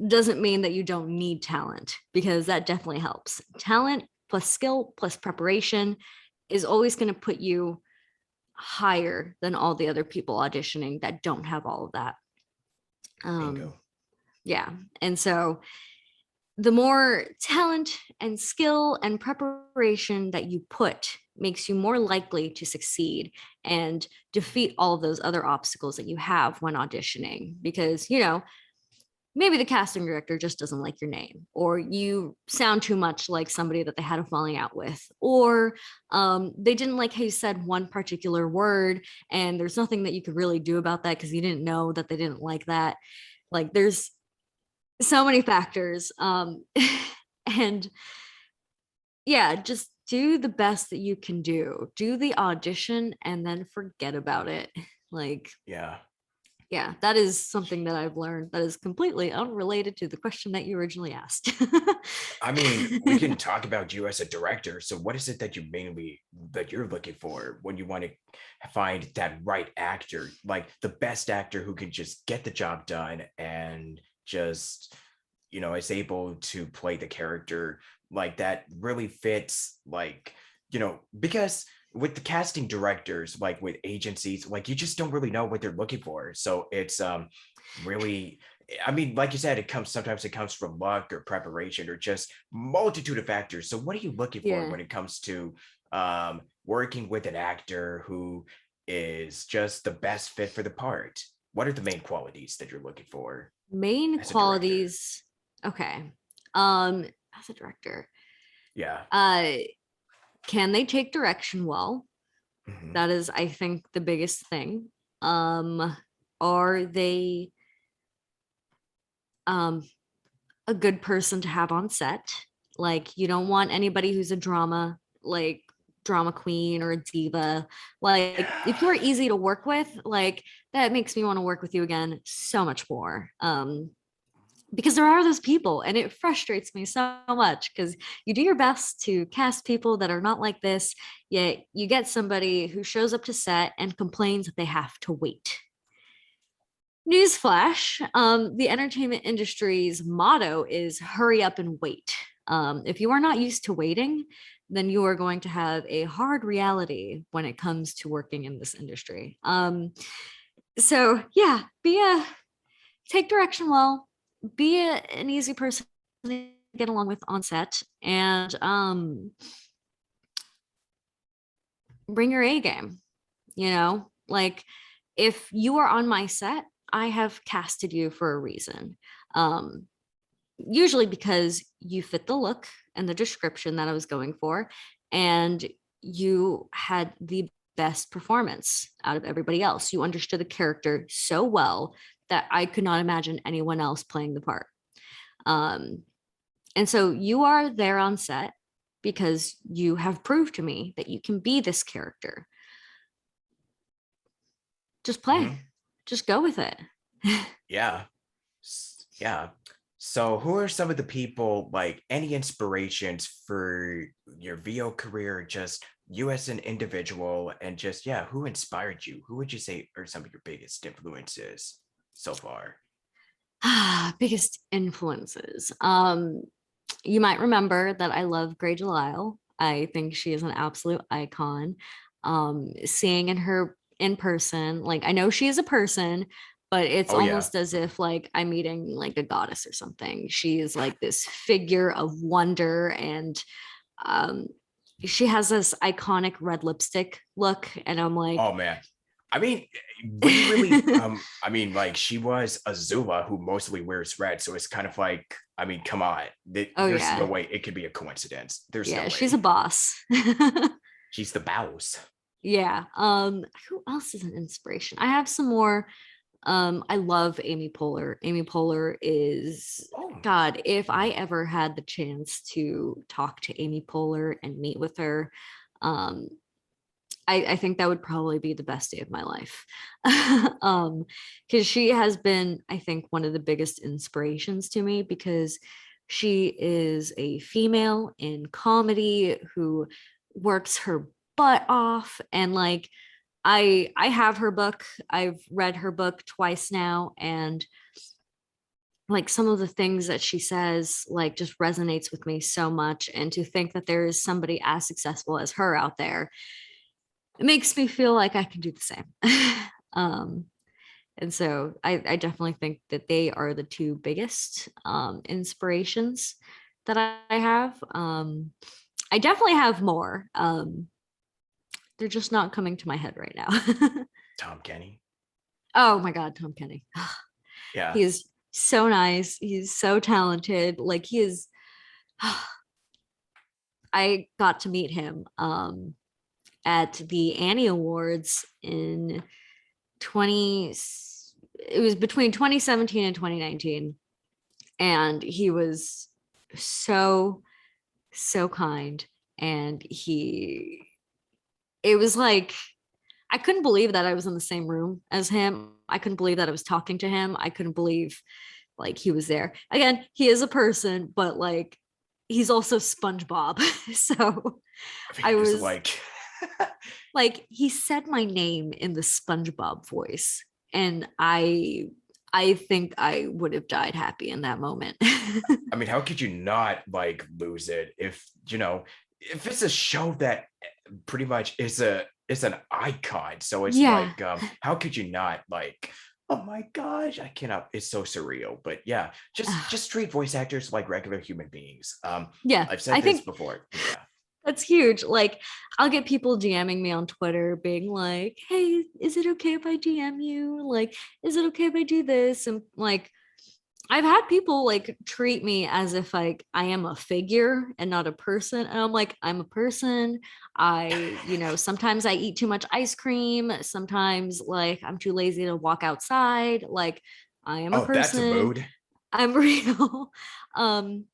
doesn't mean that you don't need talent, because that definitely helps. Talent plus skill plus preparation is always going to put you higher than all the other people auditioning that don't have all of that. Um, Bingo. yeah. And so the more talent and skill and preparation that you put makes you more likely to succeed and defeat all of those other obstacles that you have when auditioning. Because, you know, maybe the casting director just doesn't like your name, or you sound too much like somebody that they had a falling out with, or they didn't like how you said one particular word, and there's nothing that you could really do about that because you didn't know that they didn't like that. Like, there's so many factors. And yeah, just do the best that you can do the audition and then forget about it. Like, Yeah. yeah, that is something that I've learned that is completely unrelated to the question that you originally asked. I mean, we can talk about you as a director. So what is it that you mainly that you're looking for when you want to find that right actor, like the best actor who can just get the job done and just, is able to play the character like that really fits, like, because with the casting directors, like with agencies, like you just don't really know what they're looking for. So it's really, I mean, like you said, sometimes it comes from luck or preparation or just multitude of factors. So what are you looking for Yeah. when it comes to working with an actor who is just the best fit for the part? What are the main qualities that you're looking for Main as a director? qualities. Okay. As a director, Yeah. uh, can they take direction well? Hmm. That is, I think, the biggest thing. Um, are they um a good person to have on set? Like, you don't want anybody who's a drama, like drama queen or a diva. Like, if you're Yeah. easy to work with, like, that makes me want to work with you again so much more. Because there are those people, and it frustrates me so much because you do your best to cast people that are not like this, yet you get somebody who shows up to set and complains that they have to wait. Newsflash, the entertainment industry's motto is hurry up and wait. If you are not used to waiting, then you are going to have a hard reality when it comes to working in this industry. So yeah, take direction well, an easy person to get along with on set, and bring your A game. You know, like, if you are on my set, I have casted you for a reason. Um, Usually because you fit the look and the description that I was going for, and you had the best performance out of everybody else. You understood the character so well that I could not imagine anyone else playing the part. Um, and so you are there on set because you have proved to me that you can be this character. Just play, Hmm. just go with it. Yeah. Yeah. So, who are some of the people, like any inspirations for your VO career, just you as an individual, and just, yeah, who inspired you? Who would you say are some of your biggest influences so far? Biggest influences. You might remember that I love Gray Delisle. I think she is an absolute icon. Seeing in her in person, like, I know she is a person, but it's Oh yeah. almost as if like I'm meeting like a goddess or something. She is like this figure of wonder, and um she has this iconic red lipstick look, and I'm like, Oh man. I mean, when you really, I mean, like she was Azula who mostly wears red, so it's kind of like, I mean, come on, oh there's no yeah, way it could be a coincidence. There's no yeah, she's a way. boss. She's the bows. Yeah. Who else is an inspiration? I have some more. I love Amy Poehler. Amy Poehler is, Oh, God, if I ever had the chance to talk to Amy Poehler and meet with her, um, I think that would probably be the best day of my life. Because she has been, I think, one of the biggest inspirations to me, because she is a female in comedy who works her butt off, and like I have her book. I've read her book twice now, and like some of the things that she says like just resonates with me so much, and to think that there is somebody as successful as her out there, it makes me feel like I can do the same. um and so I definitely think that they are the two biggest inspirations that I have. I definitely have more. They're just not coming to my head right now. Tom Kenny. Oh my God, Tom Kenny. Yeah. He is so nice. He's so talented. Like he is. I got to meet him at the Annie Awards in 20. It was between 2017 and 2019, and he was so so kind, and he. It was like I couldn't believe that I was in the same room as him. I couldn't believe that I was talking to him. I couldn't believe like he was there. Again, he is a person, but like he's also SpongeBob. So I mean, I it's was like, like, he said my name in the SpongeBob voice, and I think I would have died happy in that moment. I mean, how could you not like lose it if if it's a show that pretty much is an icon? So it's Yeah. like, how could you not like? Oh my gosh, I cannot. It's so surreal. But yeah, just treat voice actors like regular human beings. Yeah, I've I said this think before. Yeah. that's huge. Like, I'll get people DMing me on Twitter being like, hey, is it okay if I DM you? Like, is it okay if I do this? And like, I've had people like treat me as if like I am a figure and not a person. And I'm like, I'm a person. Sometimes I eat too much ice cream. Sometimes like I'm too lazy to walk outside. Like, I am a Oh, that's a person. mood. I'm real. um,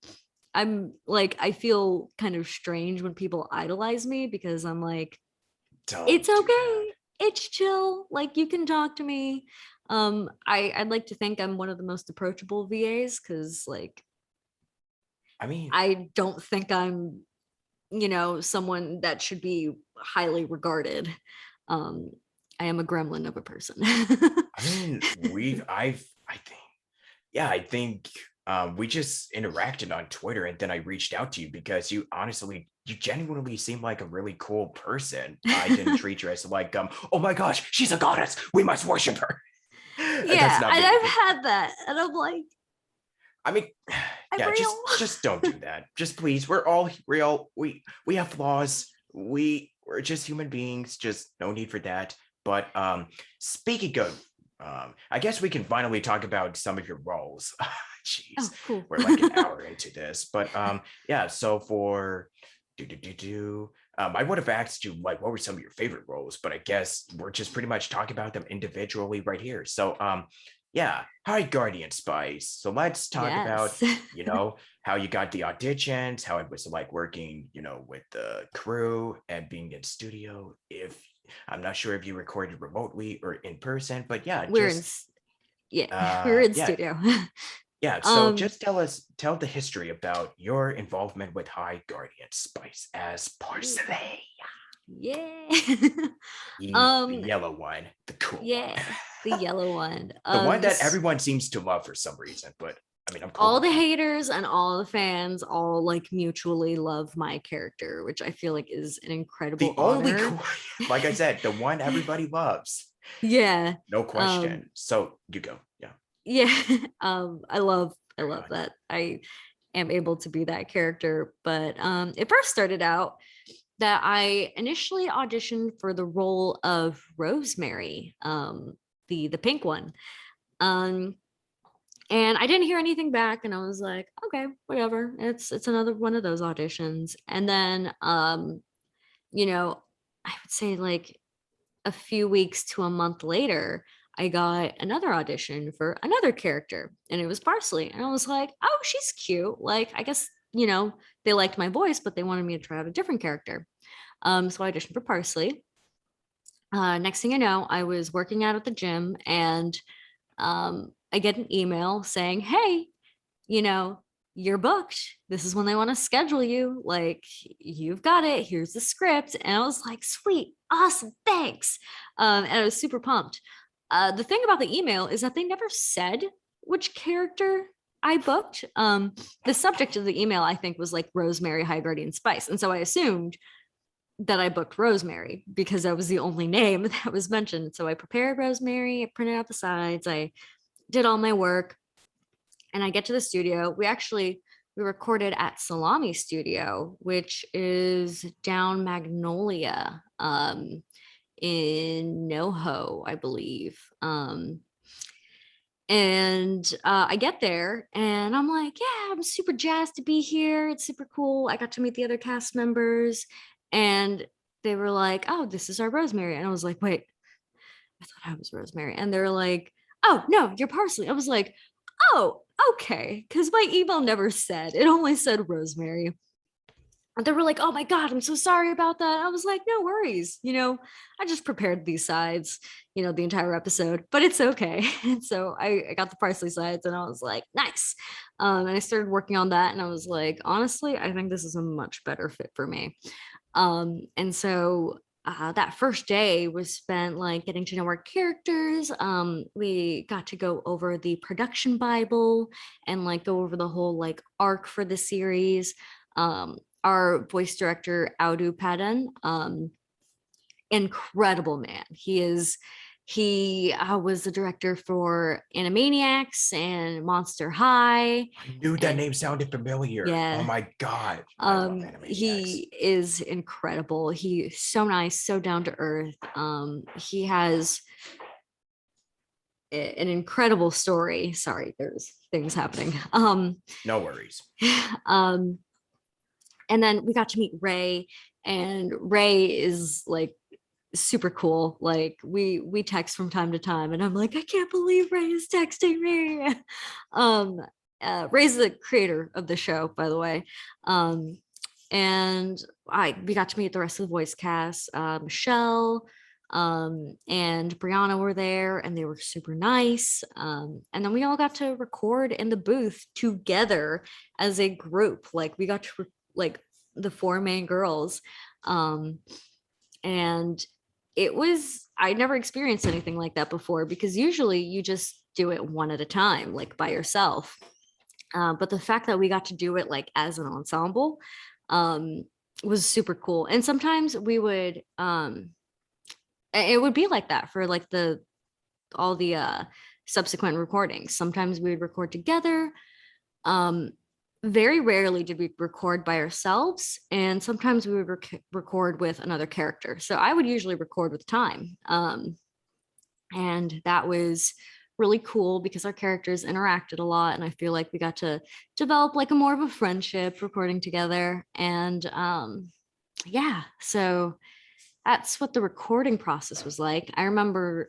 I'm like, I feel kind of strange when people idolize me, because I'm like, Don't it's do that. okay. It's chill. Like you can talk to me. I'd like to think I'm one of the most approachable VAs, because like I mean, I don't think I'm, someone that should be highly regarded. Um, I am a gremlin of a person. I mean, I think, yeah, I think we just interacted on Twitter, and then I reached out to you because you genuinely seem like a really cool person. I didn't treat you as like, oh my gosh, she's a goddess. We must worship her. That's Yeah, not and me. I've had that, and I'm like, I mean, I'm yeah, real. just don't do that. Just please. We're all real. We have flaws. We're just human beings. Just no need for that. But speaking of I guess we can finally talk about some of your roles. Jeez, Oh, cool. we're like an hour into this. But yeah, so for I would have asked you like what were some of your favorite roles, but I guess we're just pretty much talking about them individually right here. So yeah, hi Guardian Spice. So let's talk about, Yes. how you got the auditions, how it was like working, with the crew and being in studio. If I'm not sure if you recorded remotely or in person, but yeah, We're in just yeah, we're in yeah, studio. yeah. So um just tell the history about your involvement with High Guardian Spice as Parsley, yeah. the um yellow one, the cool one, yeah, the yellow one. the one that everyone seems to love for some reason. But I mean, I'm cool All with the that. haters and all the fans all like mutually love my character, which I feel like is an The incredible only honor. cool, like I said, the one everybody loves. Yeah. No Um, question. So you go. Yeah. yeah. I Very love good. that I am able to be that character. But it first started out that I initially auditioned for the role of Rosemary, the pink one. Um, and I didn't hear anything back, and I was like, okay, whatever. It's another one of those auditions. And then you know, I would say like a few weeks to a month later, I got another audition for another character, and it was Parsley. And I was like, oh, she's cute. Like, I guess, they liked my voice, but they wanted me to try out a different character. So I auditioned for Parsley. Next thing you know, I was working out at the gym, and I get an email saying, hey, you know, you're booked. This is when they want to schedule you. Like, you've got it. Here's the script. And I was like, sweet, awesome, thanks. And I was super pumped. The thing about the email is that they never said which character I booked. The subject of the email, I think, was like Rosemary, High Guardian Spice. And so I assumed that I booked Rosemary because that was the only name that was mentioned. So I prepared Rosemary, I printed out the sides, I did all my work, and I get to the studio. We recorded at Salami Studio, which is down Magnolia, in NoHo, I believe. And I get there and I'm like, yeah, I'm super jazzed to be here. It's super cool. I got to meet the other cast members, and they were like, oh, this is our Rosemary. And I was like, wait, I thought I was Rosemary. And they're like, oh, no, you're Parsley. I was like, oh, okay. Because my email never said, it only said Rosemary. And they were like, oh my God, I'm so sorry about that. I was like, no worries. I just prepared these sides, the entire episode, but it's okay. And so I got the parsley sides and I was like, nice. And I started working on that. And I was like, honestly, I think this is a much better fit for me. And so that first day was spent like getting to know our characters. We got to go over the production Bible and like go over the whole like arc for the series. Our voice director, Audu Padan, incredible man. He was the director for Animaniacs and Monster High. I knew that And name sounded familiar. Oh yeah, my God. I love Animaniacs. he is incredible. He's so nice, so down to earth. He has an incredible story. Sorry, there's things happening. No worries. um, and then we got to meet Ray, and Ray is like super cool. Like we text from time to time, and I'm like, I can't believe Ray is texting me. um Ray's the creator of the show, by the way. And we got to meet the rest of the voice cast. Michelle and Brianna were there, and they were super nice. And then we all got to record in the booth together as a group. Like we got to like the four main girls. And I never experienced anything like that before, because usually you just do it one at a time, like by yourself. But the fact that we got to do it like as an ensemble um, was super cool. And sometimes it would be like that for like all the subsequent recordings. Sometimes we would record together. Um, Very rarely did we record by ourselves, and sometimes we would record with another character. So I would usually record with Time, and that was really cool because our characters interacted a lot, and I feel like we got to develop like a more of a friendship recording together. And yeah, so that's what the recording process was like. I remember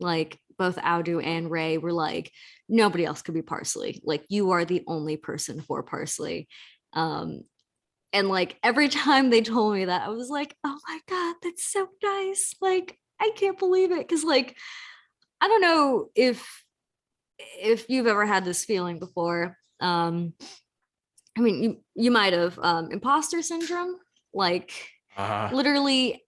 like both Audu and Ray were like, nobody else could be Parsley. Like, you are the only person for Parsley. Um, and like every time they told me that, I was like, oh my God, that's so nice. Like, I can't believe it. Cause like, I don't know if you've ever had this feeling before. I mean, you might have imposter syndrome. Like, Uh, literally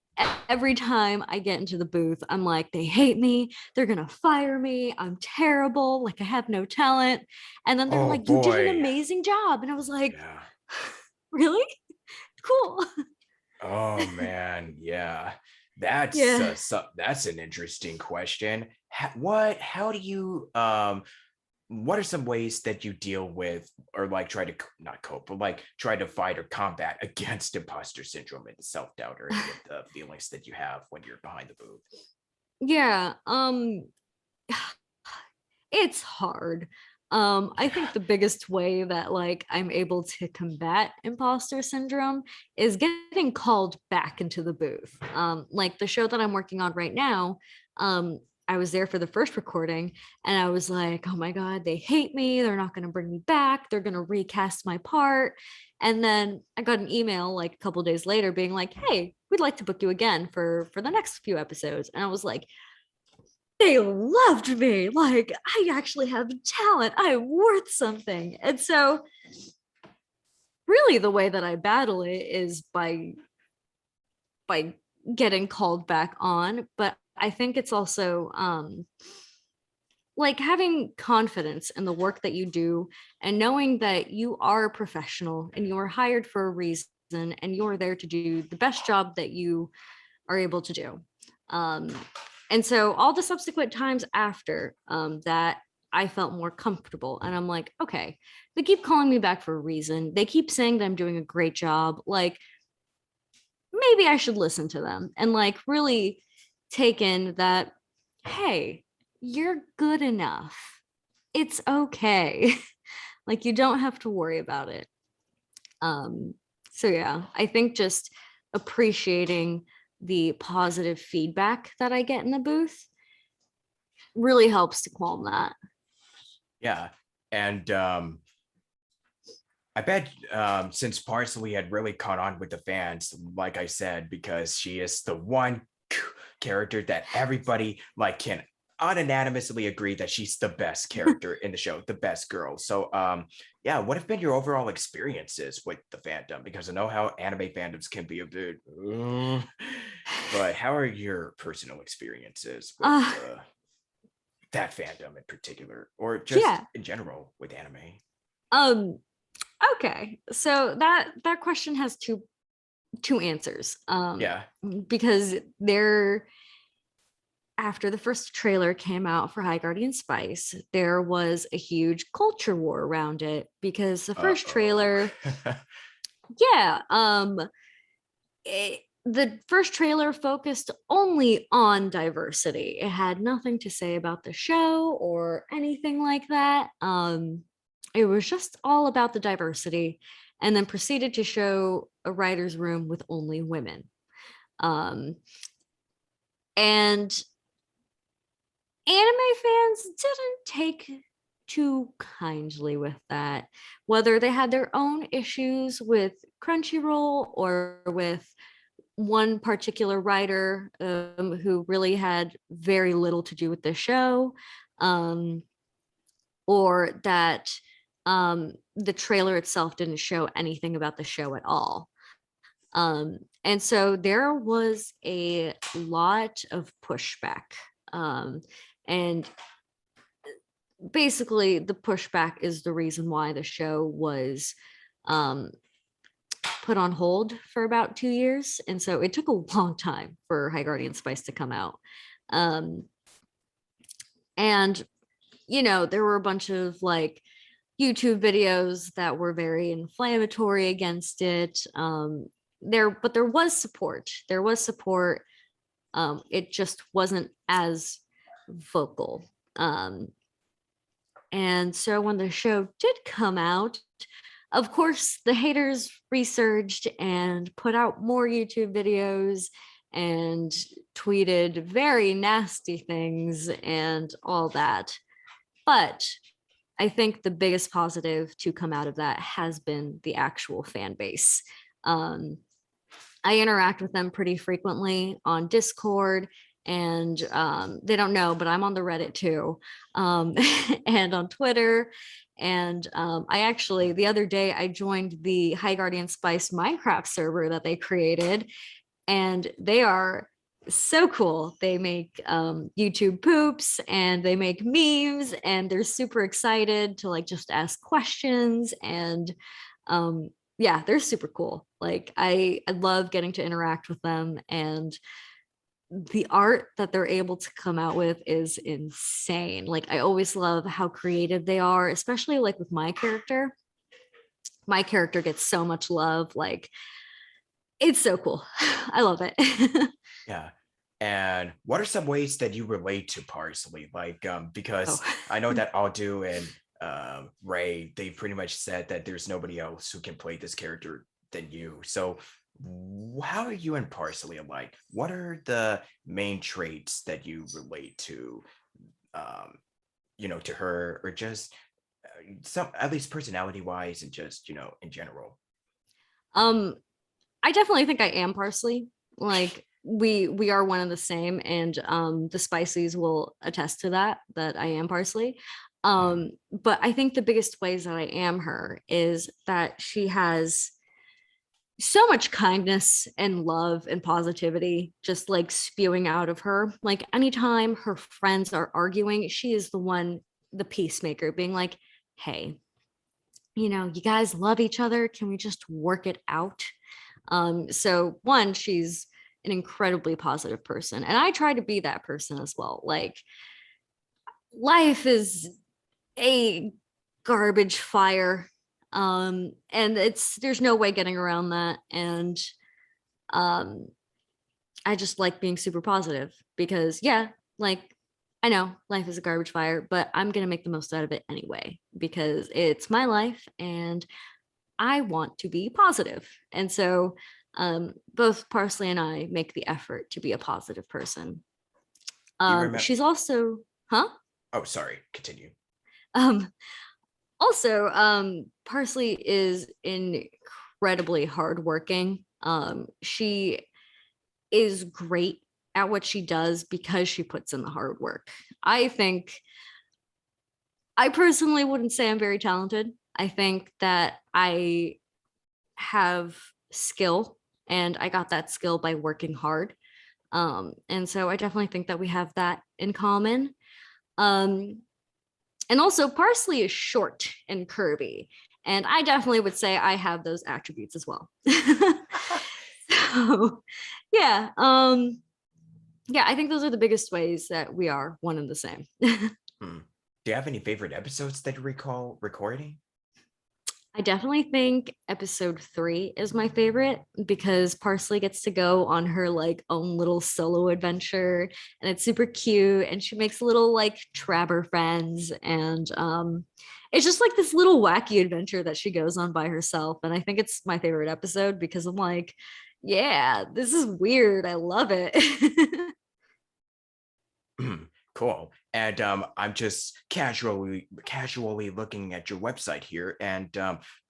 every time I get into the booth, I'm like, they hate me. They're going to fire me. I'm terrible. Like, I have no talent. And then they're oh like, you did an boy. amazing job. And I was like, Yeah. really? Cool. Oh man. Yeah. That's Yeah. that's an interesting question. How do you what are some ways that you deal with or like try to not cope, but like try to fight or combat against imposter syndrome and self-doubt or any of the feelings that you have when you're behind the booth? Yeah. It's hard. I think Yeah. the biggest way that like I'm able to combat imposter syndrome is getting called back into the booth. Like the show that I'm working on right now, I was there for the first recording and I was like, oh my God, they hate me. They're not going to bring me back. They're going to recast my part. And then I got an email like a couple days later being like, hey, we'd like to book you again for the next few episodes. And I was like, they loved me. Like, I actually have talent. I'm worth something. And so, really, the way that I battle it is by getting called back on. But I think it's also like having confidence in the work that you do and knowing that you are a professional and you are hired for a reason and you're there to do the best job that you are able to do. Um, and so all the subsequent times after that, I felt more comfortable. And I'm like, okay, they keep calling me back for a reason. They keep saying that I'm doing a great job. Like, maybe I should listen to them and like really take in that, hey, you're good enough. It's okay. Like, you don't have to worry about it. Um, so yeah, I think just appreciating the positive feedback that I get in the booth really helps to calm that. Yeah. And I bet since Parsley had really caught on with the fans, like I said, because she is the one character that everybody like can unanimously agree that she's the best character in the show, the best girl. So yeah, what have been your overall experiences with the fandom? Because I know how anime fandoms can be a bit but how are your personal experiences with Uh, that fandom in particular, or just yeah. in general with anime? Um, okay. So that question has two answers. Yeah. Because there after the first trailer came out for High Guardian Spice, there was a huge culture war around it because the first Uh-oh. trailer, yeah, the first trailer focused only on diversity. It had nothing to say about the show or anything like that. It was just all about the diversity, and then proceeded to show a writer's room with only women. Um, and anime fans didn't take too kindly with that, whether they had their own issues with Crunchyroll or with one particular writer who really had very little to do with the show, um, or that the trailer itself didn't show anything about the show at all. And so there was a lot of pushback. Um, and basically, the pushback is the reason why the show was um, put on hold for about 2 years. And so it took a long time for High Guardian Spice to come out. Um, and, there were a bunch of like YouTube videos that were very inflammatory against it. But there was support. There was support. It just wasn't as vocal. And so when the show did come out, of course, the haters resurged and put out more YouTube videos and tweeted very nasty things and all that. But I think the biggest positive to come out of that has been the actual fan base. Um, I interact with them pretty frequently on Discord, and they don't know, but I'm on the Reddit too, and on Twitter. And I actually, the other day, I joined the High Guardian Spice Minecraft server that they created, and they are so cool. They make YouTube poops and they make memes, and they're super excited to like just ask questions. And yeah, they're super cool. Like I love getting to interact with them, and the art that they're able to come out with is insane. Like I always love how creative they are, especially like with my character. My character gets so much love. Like it's so cool. I love it. Yeah. And what are some ways that you relate to Parsley? Like, Oh. because I know that Aldu and Ray, they pretty much said that there's nobody else who can play this character than you. So, how are you and Parsley alike? What are the main traits that you relate to, um, to her, or just some, at least personality wise, and just in general? um I definitely think I am parsley. Like we are one and the same, and the Spiceys will attest to that I am parsley. Mhm. But I think the biggest ways that I am her is that she has so much kindness and love and positivity just like spewing out of her. Like anytime her friends are arguing, she is the one, the peacemaker, being like, hey, you guys love each other. Can we just work it out? So one, she's an incredibly positive person. And I try to be that person as well. Like life is a garbage fire. And there's no way getting around that. And um I just like being super positive because yeah, like I know life is a garbage fire, but I'm gonna make the most out of it anyway because it's my life and I want to be positive. And so both Parsley and I make the effort to be a positive person. Do you remember? She's also, huh? Oh, sorry. Continue. Um, Also, Parsley is incredibly hardworking. She is great at what she does because she puts in the hard work. I think I personally wouldn't say I'm very talented. I think that I have skill and I got that skill by working hard. And so I definitely think that we have that in common. Um, and also, Parsley is short and curvy. And I definitely would say I have those attributes as well. So, yeah. Yeah, I think those are the biggest ways that we are one and the same. Hmm. Do you have any favorite episodes that you recall recording? I definitely think episode 3 is my favorite because Parsley gets to go on her like own little solo adventure and it's super cute and she makes little like trapper friends and it's just like this little wacky adventure that she goes on by herself and I think it's my favorite episode because I'm like, yeah, this is weird. I love it. Cool. And I'm just casually looking at your website here, and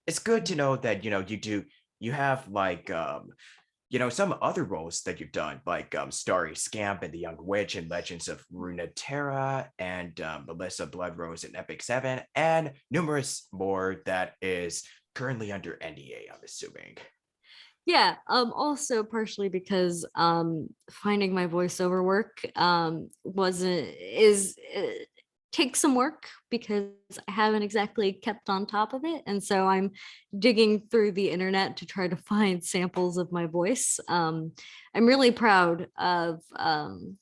it's good to know that you have like some other roles that you've done, like Starry Scamp and the Young Witch and Legends of Runeterra and Melissa Bloodrose and Epic Seven, and numerous more that is currently under NDA, I'm assuming. Yeah, also partially because finding my voiceover work wasn't is takes some work because I haven't exactly kept on top of it, and so I'm digging through the internet to try to find samples of my voice. I'm really proud of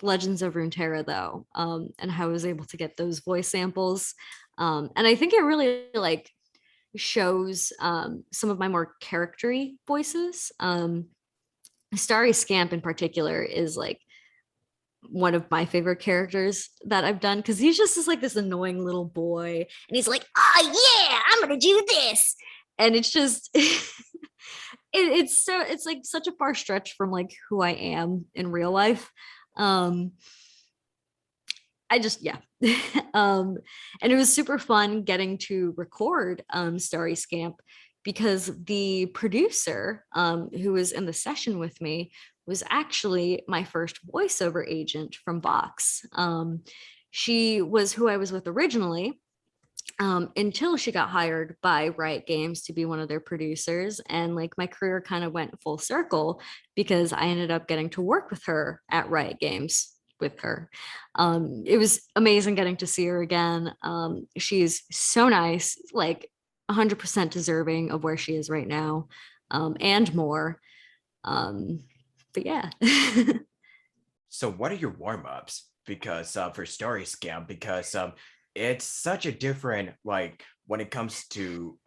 Legends of Runeterra though, and how I was able to get those voice samples, and I think it really like shows some of my more charactery voices. Starry Scamp in particular is like one of my favorite characters that I've done because he's just like this annoying little boy and he's like, oh yeah, I'm gonna do this. And it's just it's like such a far stretch from like who I am in real life. Um I just yeah. And it was super fun getting to record Starry Scamp because the producer who was in the session with me was actually my first voiceover agent from Vox. She was who I was with originally, until she got hired by Riot Games to be one of their producers. And like my career kind of went full circle because I ended up getting to work with her at Riot Games with her. It was amazing getting to see her again. She's so nice, like 100% deserving of where she is right now, and more. But yeah. So what are your warm-ups? Because for story scam, because it's such a different like when it comes to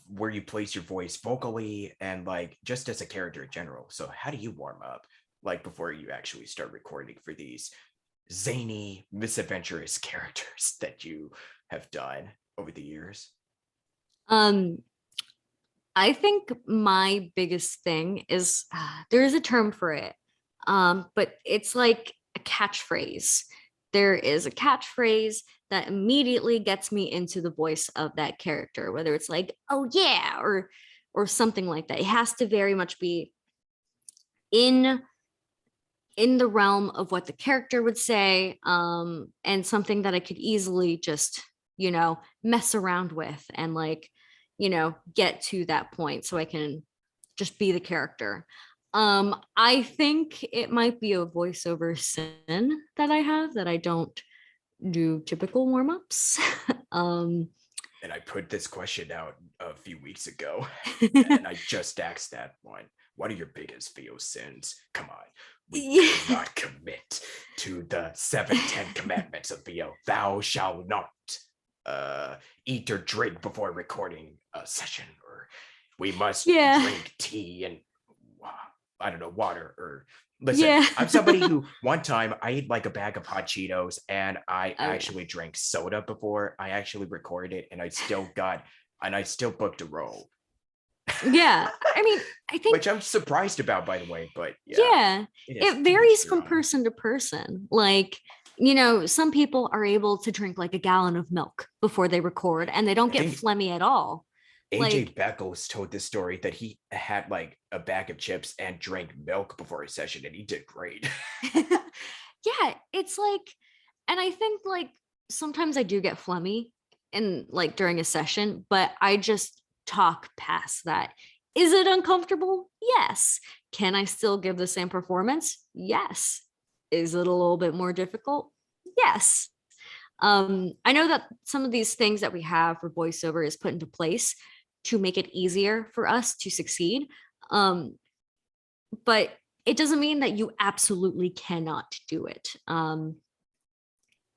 where you place your voice vocally and like just as a character in general. So how do you warm up like before you actually start recording for these zany, misadventurous characters that you have done over the years? Um, I think my biggest thing is there is a term for it, but it's like a catchphrase. There is a catchphrase that immediately gets me into the voice of that character, whether it's like, "Oh yeah," or something like that. It has to very much be in in the realm of what the character would say, and something that I could easily just, mess around with and like, get to that point so I can just be the character. I think it might be a voiceover sin that I have that I don't do typical warm-ups. um, And I put this question out a few weeks ago, and I just asked that one. What are your biggest VO sins? Come on. We yeah. cannot commit to the 7-10 commandments of VO. Thou shalt not eat or drink before recording a session, or we must Yeah. drink tea and I don't know, water or listen, Yeah. I'm somebody who one time I ate like a bag of hot Cheetos and I Oh yeah. actually drank soda before I actually recorded it and I still booked a role. Yeah. I mean, I think Which I'm surprised about, by the way, but yeah, yeah, it is it to each varies their from own. person to person. Like, some people are able to drink like a gallon of milk before they record and they don't I get think phlegmy at all. AJ Like, Beckles told this story that he had like a bag of chips and drank milk before his session and he did great. yeah, it's like, and I think like sometimes I do get phlegmy in like during a session, but I just talk past that. Is it uncomfortable? Yes. Can I still give the same performance? Yes. Is it a little bit more difficult? Yes. I know that some of these things that we have for voiceover is put into place to make it easier for us to succeed. Um, but it doesn't mean that you absolutely cannot do it.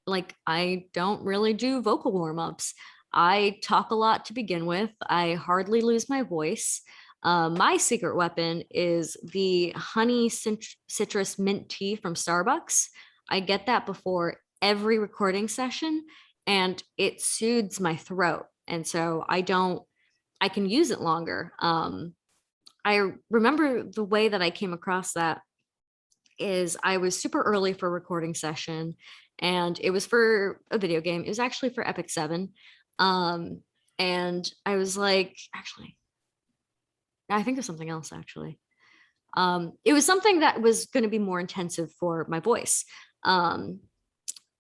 Like I don't really do vocal warm-ups. I talk a lot to begin with. I hardly lose my voice. My secret weapon is the honey citrus mint tea from Starbucks. I get that before every recording session and it soothes my throat. And so I can use it longer. I remember the way that I came across that is I was super early for a recording session and it was for a video game. It was actually for Epic 7. Um, and I was like, actually, I think of something else actually. It was something that was going to be more intensive for my voice. Um,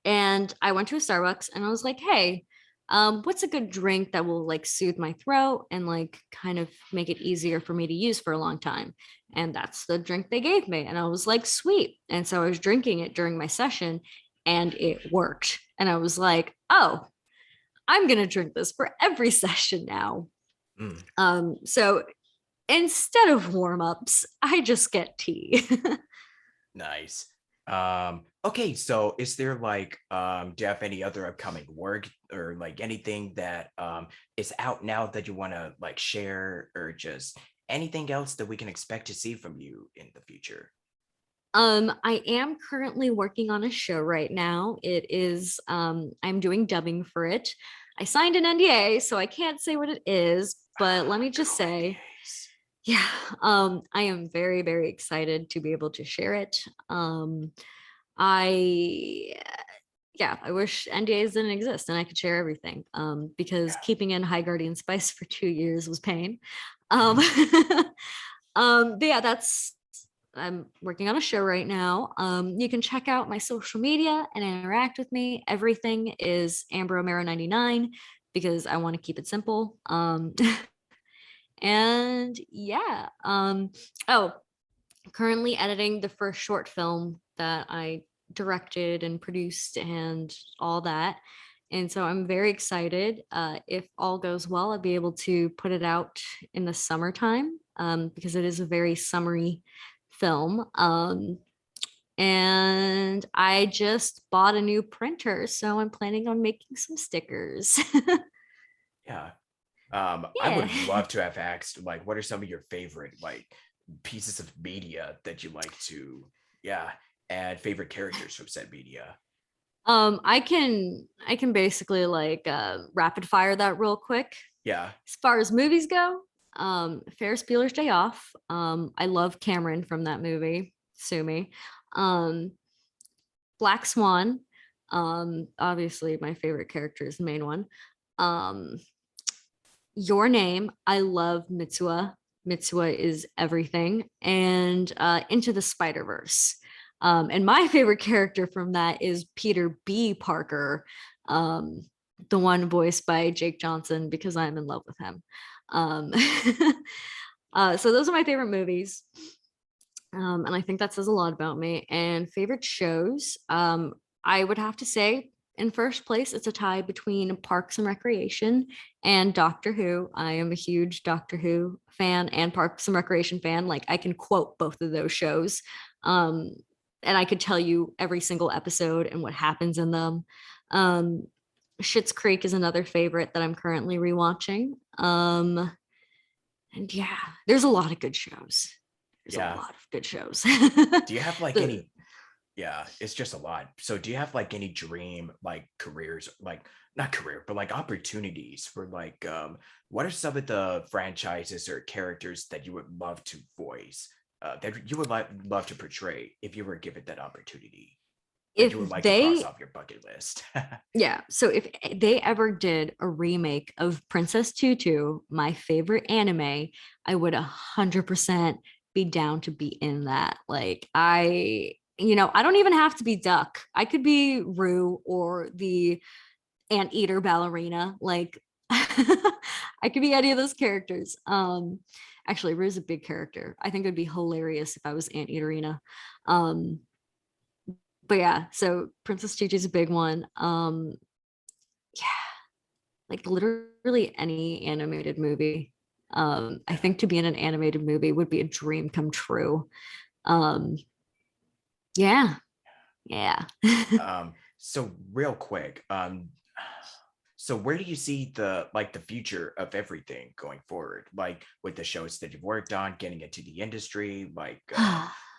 and I went to a Starbucks and I was like, hey, what's a good drink that will like soothe my throat and like kind of make it easier for me to use for a long time? And that's the drink they gave me. And I was like, sweet. And so I was drinking it during my session and it worked. And I was like, oh, I'm going to drink this for every session now. Mm, So instead of warm ups, I just get tea. nice. Okay, so is there like do you have any other upcoming work or like anything that is out now that you want to like share or just anything else that we can expect to see from you in the future? I am currently working on a show right now. It is, I'm doing dubbing for it. I signed an NDA, so I can't say what it is, but let me just Go say, NDAs. yeah, I am very, very excited to be able to share it. I, yeah, I wish NDAs didn't exist and I could share everything. Because Yeah. keeping in High Guardian Spice for 2 years was pain. Um, Mhm. but yeah, I'm working on a show right now. You can check out my social media and interact with me. Everything is Amber Romero 99 because I want to keep it simple. And yeah. Oh, currently editing the first short film that I directed and produced and all that. And so I'm very excited. If all goes well, I'll be able to put it out in the summertime because it is a very summery film. And I just bought a new printer, so I'm planning on making some stickers. Yeah. I Yeah. would love to have asked, like, what are some of your favorite like pieces of media that you like to, yeah, and favorite characters from said media? I can basically like rapid fire that real quick. Yeah, As far as movies go, Ferris Bueller's Day Off. I love Cameron from that movie. Sue me. Um, Black Swan. Obviously my favorite character is the main one. Um, Your Name. I love Mitsuha. Mitsuha is everything. And Into the Spider-Verse. And my favorite character from that is Peter B. Parker, um, the one voiced by Jake Johnson, because I'm in love with him. Um, so those are my favorite movies. And I think that says a lot about me. And favorite shows, I would have to say in first place, it's a tie between Parks and Recreation and Doctor Who. I am a huge Doctor Who fan and Parks and Recreation fan. Like I can quote both of those shows. Um, and I could tell you every single episode and what happens in them. Um, Schitt's Creek is another favorite that I'm currently rewatching. And yeah, there's a lot of good shows. There's a yeah. lot of good shows. Do you have like The any, yeah, it's just a lot. So do you have like any dream like careers, like not career, but like opportunities for like what are some of the franchises or characters that you would love to voice, that you would like love to portray if you were given that opportunity? That if you would like to cross they off your bucket list. Yeah, so if they ever did a remake of Princess Tutu, my favorite anime, I would 100% be down to be in that. Like I don't even have to be Duck. I could be Rue or the anteater ballerina. Like I could be any of those characters. Actually Rue's a big character. I think it would be hilarious if I was Anteaterina. Um but yeah, so Princess Tutu is a big one. Yeah, like literally any animated movie. I Yeah. think to be in an animated movie would be a dream come true. Um, yeah, yeah. So real quick, so where do you see the like the future of everything going forward? Like with the shows that you've worked on, getting into the industry, like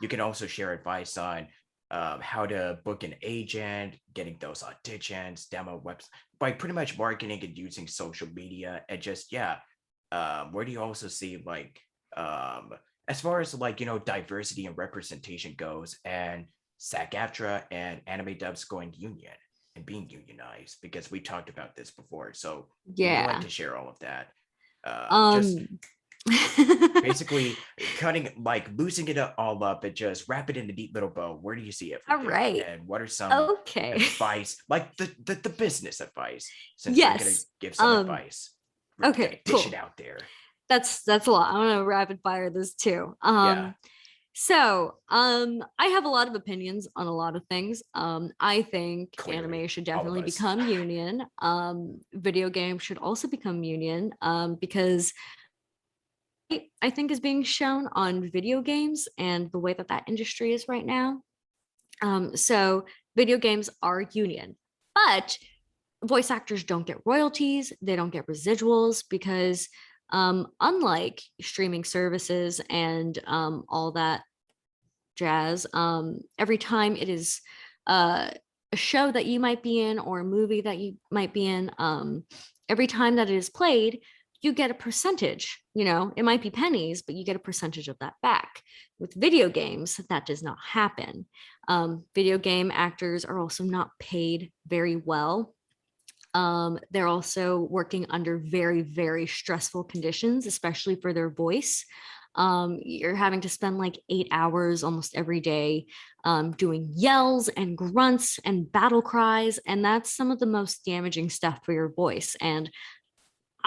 you can also share advice on how to book an agent, getting those auditions, demo webs, by pretty much marketing and using social media and just yeah. Where do you also see like um as far as like diversity and representation goes and SAG-AFTRA and anime dubs going union and being unionized because we talked about this before. So would you like Yeah. to share all of that? Just Um basically cutting like losing it all up and just wrap it in a neat little bow. Where do you see all everything? right. And what are some Okay. advice, like the business advice, since we're gonna Yes. give some advice. We're gonna Okay, dish it cool. out there. That's a lot. I'm gonna rapid fire this too. Yeah, I have a lot of opinions on a lot of things. I think clearly. anime should All of definitely us. become union. Video games should also become union. Because I think is being shown on video games and the way that that industry is right now. So video games are union, but voice actors don't get royalties, they don't get residuals because unlike streaming services and all that jazz, every time it is a show that you might be in or a movie that you might be in, every time that it is played, you get a percentage. It might be pennies, but you get a percentage of that back. With video games, that does not happen. Video game actors are also not paid very well. They're also working under very, very stressful conditions, especially for their voice. You're having to spend like 8 hours almost every day doing yells and grunts and battle cries. And that's some of the most damaging stuff for your voice. And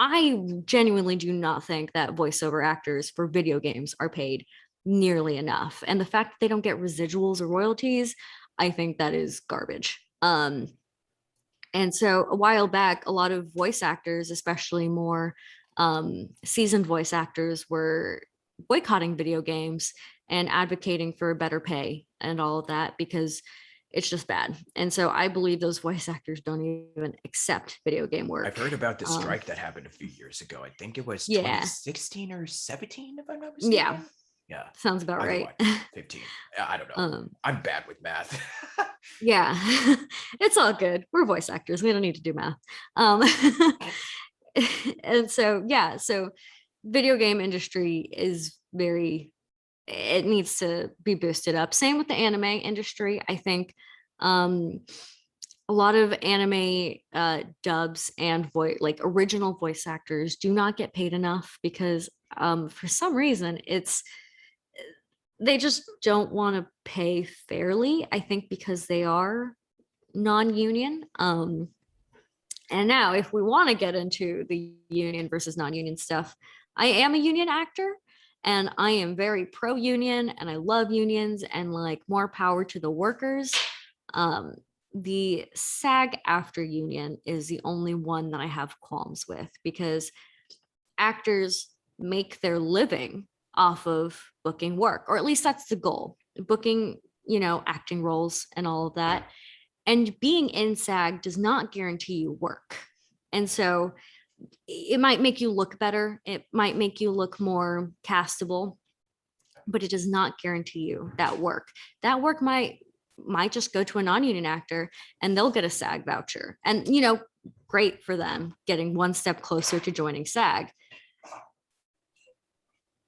I genuinely do not think that voiceover actors for video games are paid nearly enough. And the fact that they don't get residuals or royalties, I think that is garbage. And so a while back, a lot of voice actors, especially more seasoned voice actors, were boycotting video games and advocating for better pay and all of that, because it's just bad. And so I believe those voice actors don't even accept video game work. I've heard about the strike that happened a few years ago. I think it was Yeah. 2016 or 17, if I'm not mistaken. Yeah. Yeah. Sounds about Either right. way, 15. I don't know. I'm bad with math. Yeah. It's all good. We're voice actors. We don't need to do math. And so, yeah, so video game industry is very, it needs to be boosted up. Same with the anime industry. I think a lot of anime dubs and voice, like original voice actors, do not get paid enough because for some reason they just don't want to pay fairly. I think because they are non-union. And now, if we want to get into the union versus non-union stuff, I am a union actor, and I am very pro-union, and I love unions, and like more power to the workers. The SAG-AFTRA union is the only one that I have qualms with, because actors make their living off of booking work, or at least that's the goal, booking, acting roles and all of that. And being in SAG does not guarantee you work. And so it might make you look better, it might make you look more castable, but it does not guarantee you that work. That work might just go to a non-union actor and they'll get a SAG voucher. And great for them, getting one step closer to joining SAG.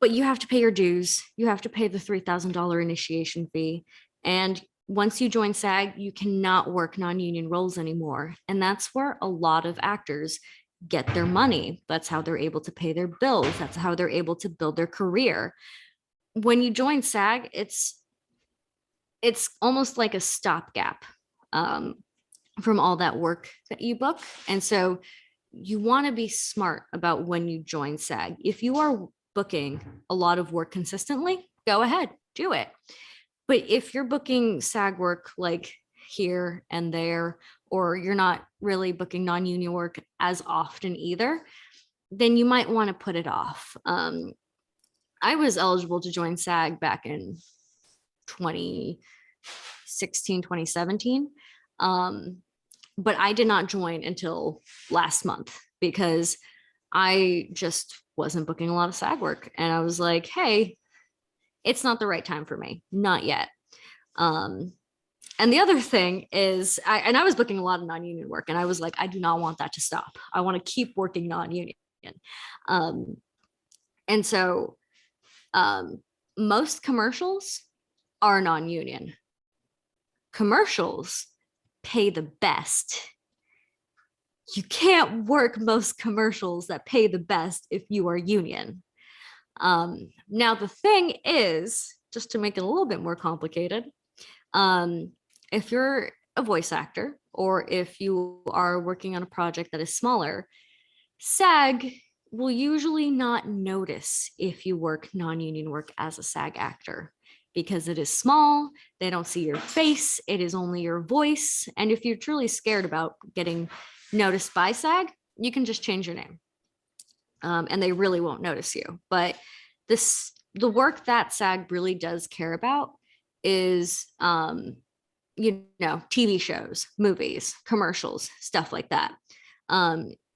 But you have to pay your dues. You have to pay the $3,000 initiation fee. And once you join SAG, you cannot work non-union roles anymore. And that's where a lot of actors get their money. That's how they're able to pay their bills. That's how they're able to build their career. When you join SAG, it's almost like a stopgap from all that work that you book. And so you want to be smart about when you join SAG. If you are booking a lot of work consistently, go ahead, do it. But if you're booking SAG work like here and there, or you're not really booking non-union work as often either, then you might want to put it off. I was eligible to join SAG back in 2016, 2017. But I did not join until last month because I just wasn't booking a lot of SAG work. And I was like, hey, it's not the right time for me. Not yet. And the other thing is, I was booking a lot of non-union work, and I was like, I do not want that to stop. I want to keep working non-union. And so most commercials are non-union. Commercials pay the best. You can't work most commercials that pay the best if you are union. Now, the thing is, just to make it a little bit more complicated, if you're a voice actor or if you are working on a project that is smaller, SAG will usually not notice if you work non-union work as a SAG actor because it is small. They don't see your face. It is only your voice. And if you're truly scared about getting noticed by SAG, you can just change your name. And they really won't notice you. But the work that SAG really does care about is, TV shows, movies, commercials, stuff like that.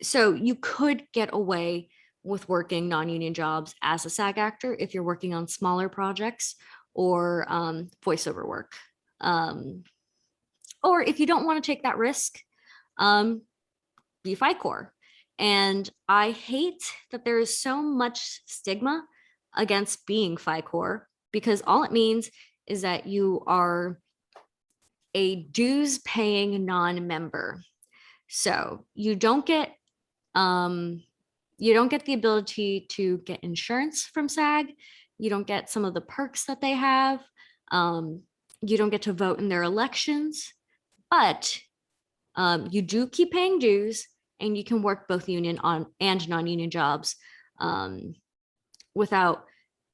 So you could get away with working non-union jobs as a SAG actor if you're working on smaller projects or voiceover work. Or if you don't want to take that risk, be FICOR. And I hate that there is so much stigma against being FICOR because all it means is that you are a dues paying non-member. So you don't get the ability to get insurance from SAG. You don't get some of the perks that they have. You don't get to vote in their elections, but you do keep paying dues, and you can work both union and non-union jobs without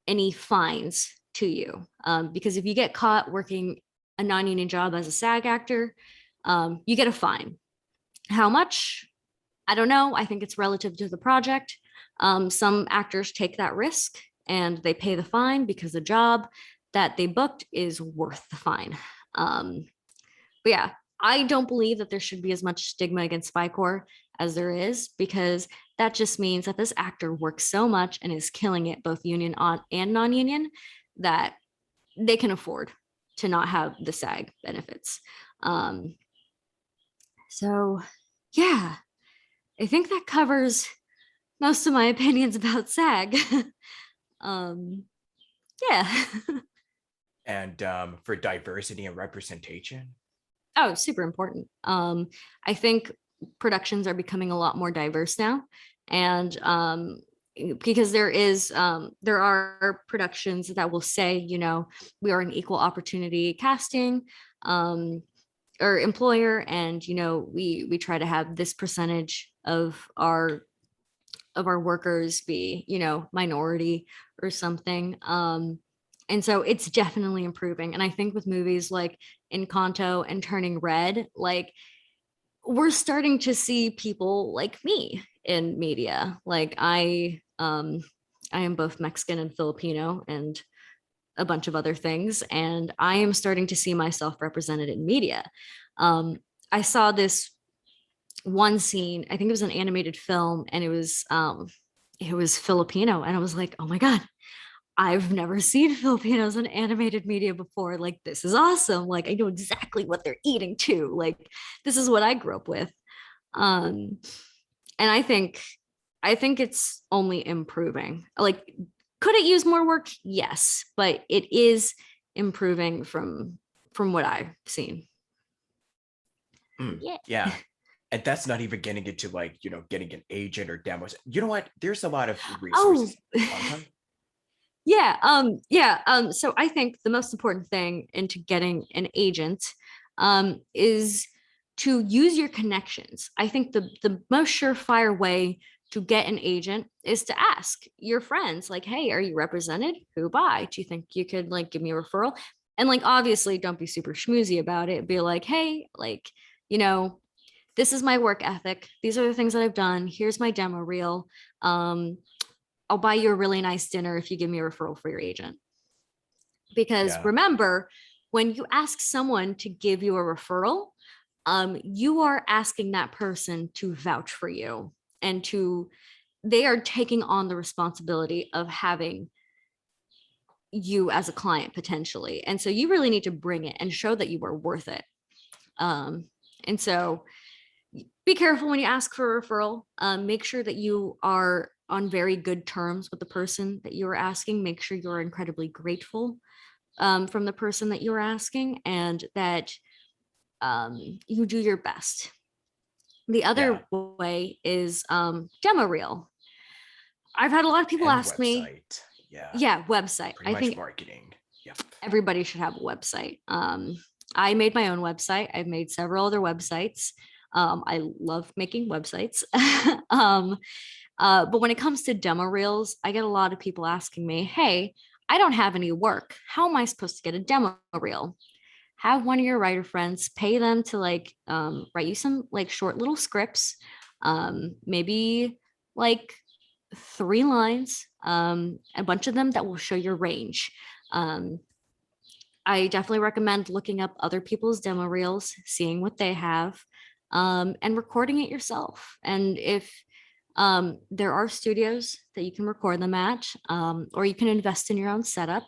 any fines to you. Because if you get caught working a non-union job as a SAG actor, you get a fine. How much? I don't know. I think it's relative to the project. Some actors take that risk and they pay the fine because the job. that they booked is worth the fine. But yeah, I don't believe that there should be as much stigma against spycore as there is, because that just means that this actor works so much and is killing it, both union on and non-union, that they can afford to not have the SAG benefits. Um, so yeah, I think that covers most of my opinions about SAG. um, yeah. And for diversity and representation. Oh, super important. I think productions are becoming a lot more diverse now, and because there are productions that will say, you know, we are an equal opportunity casting or employer, and you know, we try to have this percentage of our workers be, you know, minority or something. And so it's definitely improving. And I think with movies like Encanto and Turning Red, like we're starting to see people like me in media. Like I am both Mexican and Filipino and a bunch of other things, and I am starting to see myself represented in media. Um, I saw this one scene, I think it was an animated film, and it was Filipino, and I was like, oh my God, I've never seen Filipinos in animated media before. Like, this is awesome. Like, I know exactly what they're eating too. Like, this is what I grew up with. Um, and I think it's only improving. Like, could it use more work? Yes, but it is improving from what I've seen. Yeah. Yeah. And that's not even getting into like, getting an agent or demos. You know what? There's a lot of Oh, resources. I'm sorry. So I think the most important thing into getting an agent is to use your connections. I think the most surefire way to get an agent is to ask your friends, like, hey, are you represented? Who by? Do you think you could like give me a referral? And like, obviously, don't be super schmoozy about it. Be like, hey, like, you know, this is my work ethic. These are the things that I've done. Here's my demo reel. Um, I'll buy you a really nice dinner if you give me a referral for your agent. Because Yeah. remember, when you ask someone to give you a referral, you are asking that person to vouch for you, and they are taking on the responsibility of having you as a client potentially. And so you really need to bring it and show that you are worth it. And so be careful when you ask for a referral. Make sure that you are on very good terms with the person that you are asking. Make sure you're incredibly grateful from the person that you're asking, and that you do your best. The Yeah. other way is demo reel. I've had a lot of people And ask me, website. Yeah. yeah, website. Pretty I much think marketing. Yep. everybody should have a website. I made my own website. I've made several other websites. I love making websites. um, but when it comes to demo reels, I get a lot of people asking me, hey, I don't have any work. How am I supposed to get a demo reel? Have one of your writer friends, pay them to like write you some like short little scripts, maybe like 3 lines, a bunch of them that will show your range. Um, I definitely recommend looking up other people's demo reels, seeing what they have, and recording it yourself. And if there are studios that you can record them at, or you can invest in your own setup.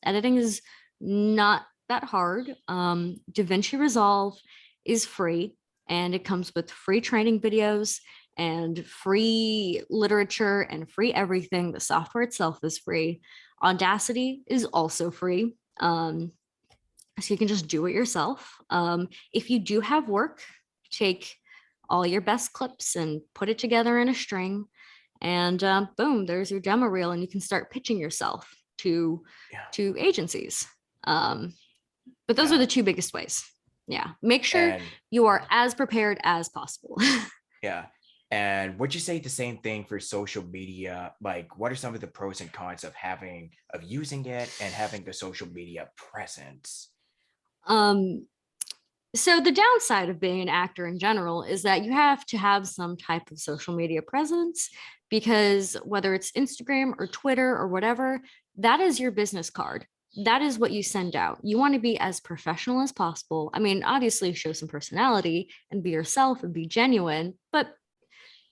Editing is not that hard. DaVinci Resolve is free, and it comes with free training videos and free literature and free everything. The software itself is free. Audacity is also free. So you can just do it yourself. If you do have work, take all your best clips and put it together in a string, and boom, there's your demo reel, and you can start pitching yourself to Yeah. agencies. But those are Yeah. the two biggest ways. Yeah, make sure And you are as prepared as possible. yeah. And would you say the same thing for social media? Like, what are some of the pros and cons of using it and having the social media presence? um, so the downside of being an actor in general is that you have to have some type of social media presence, because whether it's Instagram or Twitter or whatever, that is your business card. that is what you send out. You want to be as professional as possible. I mean, obviously show some personality and be yourself and be genuine, but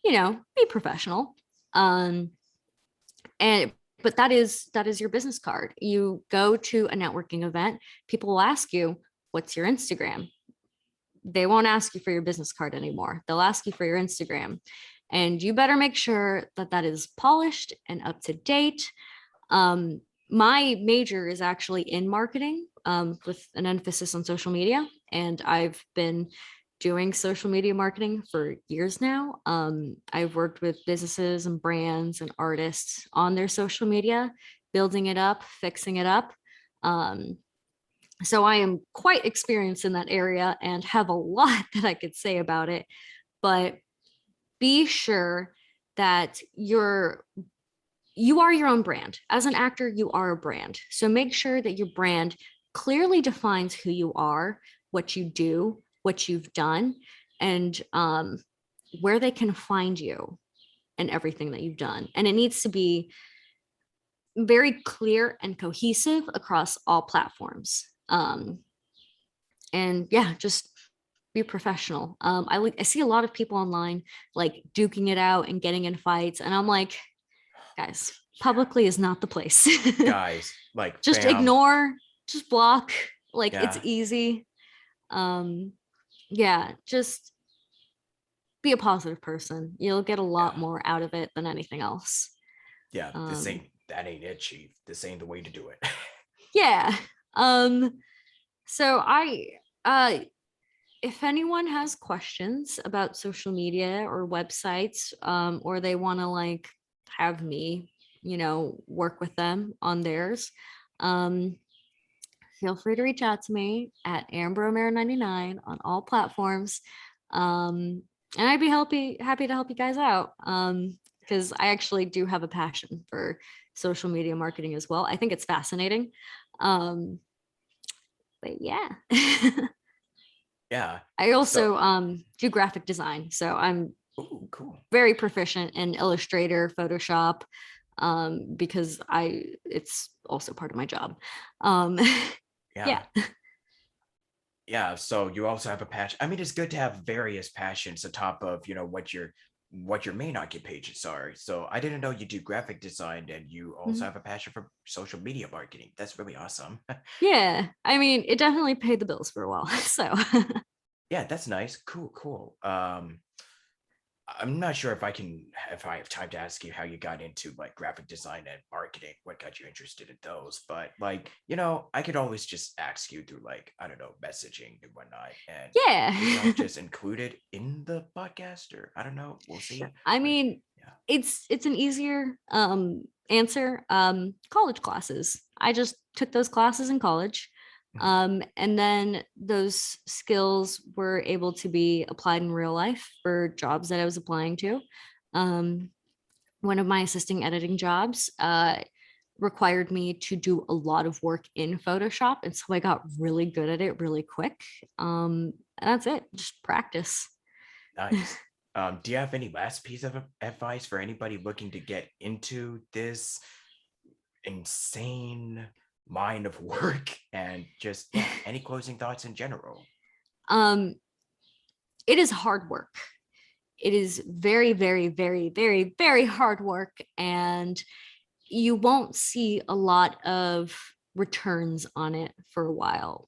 be professional. Um, and but that is your business card. You go to a networking event, people will ask you, what's your Instagram? They won't ask you for your business card anymore. They'll ask you for your Instagram. And you better make sure that that is polished and up to date. Um, my major is actually in marketing, with an emphasis on social media. And I've been doing social media marketing for years now. I've worked with businesses and brands and artists on their social media, building it up, fixing it up. Um, so I am quite experienced in that area and have a lot that I could say about it. But be sure that you are your own brand. As an actor, you are a brand. So make sure that your brand clearly defines who you are, what you do, what you've done, and where they can find you and everything that you've done. And it needs to be very clear and cohesive across all platforms. And yeah, just be professional. I see a lot of people online like duking it out and getting in fights, and I'm like, guys, publicly is not the place. Guys, like Just fam, ignore, just block. Like it's yeah, easy. Um, yeah, just be a positive person. You'll get a lot yeah, more out of it than anything else. yeah. Um, That ain't it, Chief. This ain't the way to do it. yeah. Um, so uh if anyone has questions about social media or websites, or they want to like have me, work with them on theirs, um, feel free to reach out to me at Romero99 on all platforms. And I'd be happy to help you guys out. Because I actually do have a passion for social media marketing as well. I think it's fascinating. Um, but yeah. Yeah. I So, also do graphic design. So I'm ooh, cool. very proficient in Illustrator, Photoshop, because it's also part of my job. Um, Yeah. yeah. Yeah. So you also have a passion. I mean, it's good to have various passions on top of, what your main occupations are. So I didn't know you do graphic design and you also Mhm. have a passion for social media marketing. That's really awesome. Yeah. I mean, it definitely paid the bills for a while. So Yeah, that's nice. Cool, cool. I'm not sure if I have time to ask you how you got into like graphic design and marketing, what got you interested in those, but like, I could always just ask you through like, I don't know, messaging and whatnot, and maybe I'll yeah. just include it in the podcast, or I don't know, we'll see. I But mean, yeah. it's an easier answer. College classes. I just took those classes in college. Mhm. And then those skills were able to be applied in real life for jobs that I was applying to. Um, one of my assisting editing jobs required me to do a lot of work in Photoshop. And so I got really good at it really quick. And that's it, just practice. Nice. Do you have any last piece of advice for anybody looking to get into this insane mind of work, and just, yeah, any closing thoughts in general? um, it is hard work. It is very, very, very, very, very hard work. And you won't see a lot of returns on it for a while.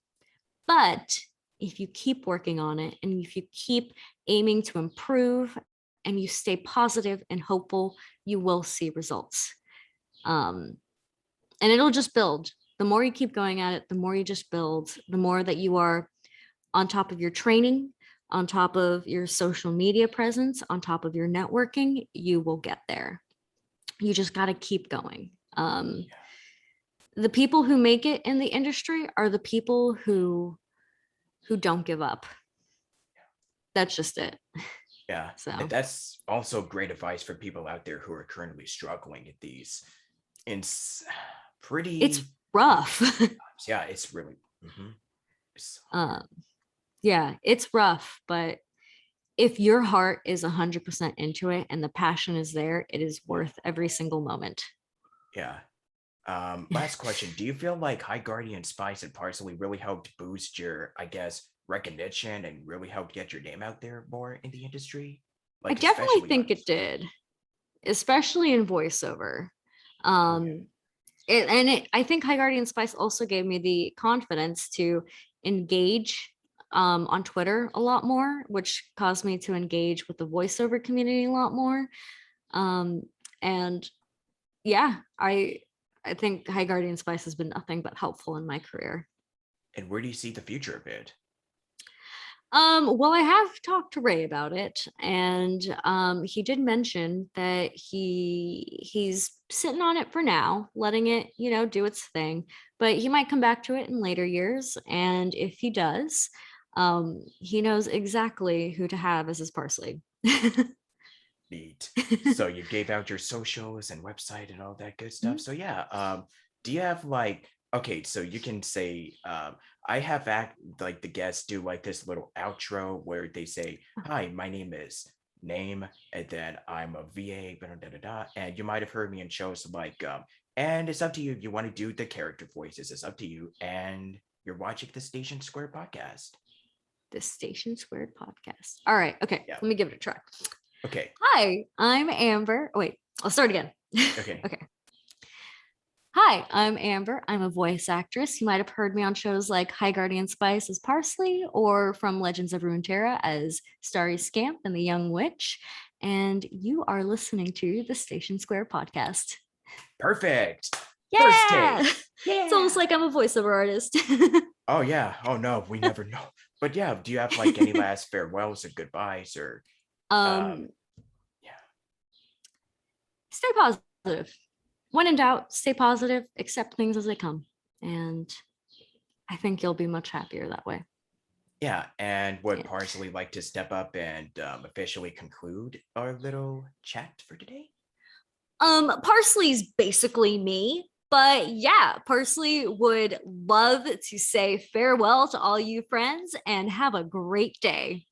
But if you keep working on it and if you keep aiming to improve and you stay positive and hopeful, you will see results. Um, and it'll just build. The more you keep going at it, the more you just build, the more that you are on top of your training, on top of your social media presence, on top of your networking, you will get there. You just got to keep going. The people who make it in the industry are the people who don't give up. That's just it. Yeah, and So that's also great advice for people out there who are currently struggling at these in it's pretty rough. intense times. Yeah, it's really, it's hard. um, yeah, it's rough, but if your heart is 100% into it and the passion is there, it is Yeah, worth every single moment. yeah. Last question. Do you feel like High Guardian Spice and Parsley really helped boost your, I guess, recognition and really helped get your name out there more in the industry? I Like, definitely especially think on. it did, especially in voiceover. Oh, yeah. Um, I think High Guardian Spice also gave me the confidence to engage on Twitter a lot more, which caused me to engage with the voiceover community a lot more. Um, and yeah, I think High Guardian Spice has been nothing but helpful in my career. And where do you see the future of it? Well, I have talked to Ray about it, and he did mention that he's sitting on it for now, letting it, do its thing, but he might come back to it in later years. And if he does, he knows exactly who to have as his parsley. Neat. So you gave out your socials and website and all that good stuff. So yeah, do you have like okay, so you can say I have act like the guests do like this little outro where they say, "Hi, my name is name," and then I'm a VA, da, da, da, da, and you might have heard me in shows like and it's up to you if you want to do the character voices, it's up to you. And you're watching the Station Square podcast. The Station Squared podcast. All right, okay, Yeah. let me give it a try. Okay. Hi, I'm Amber. Oh, wait, I'll start again. Okay. Okay. Hi, I'm Amber. I'm a voice actress. You might have heard me on shows like High Guardian Spice as Parsley or from Legends of Runeterra as Starry Scamp and the Young Witch. And you are listening to the Station Square podcast. Perfect. First Yeah. take. Yeah. It's almost like I'm a voiceover artist. Oh yeah. Oh no, we never know. But yeah, do you have like any last farewells or goodbyes or um, yeah. Stay positive. When in doubt, stay positive, accept things as they come. And I think you'll be much happier that way. Yeah, and would Yeah. Parsley like to step up and officially conclude our little chat for today? Parsley's basically me, but yeah, Parsley would love to say farewell to all you friends and have a great day.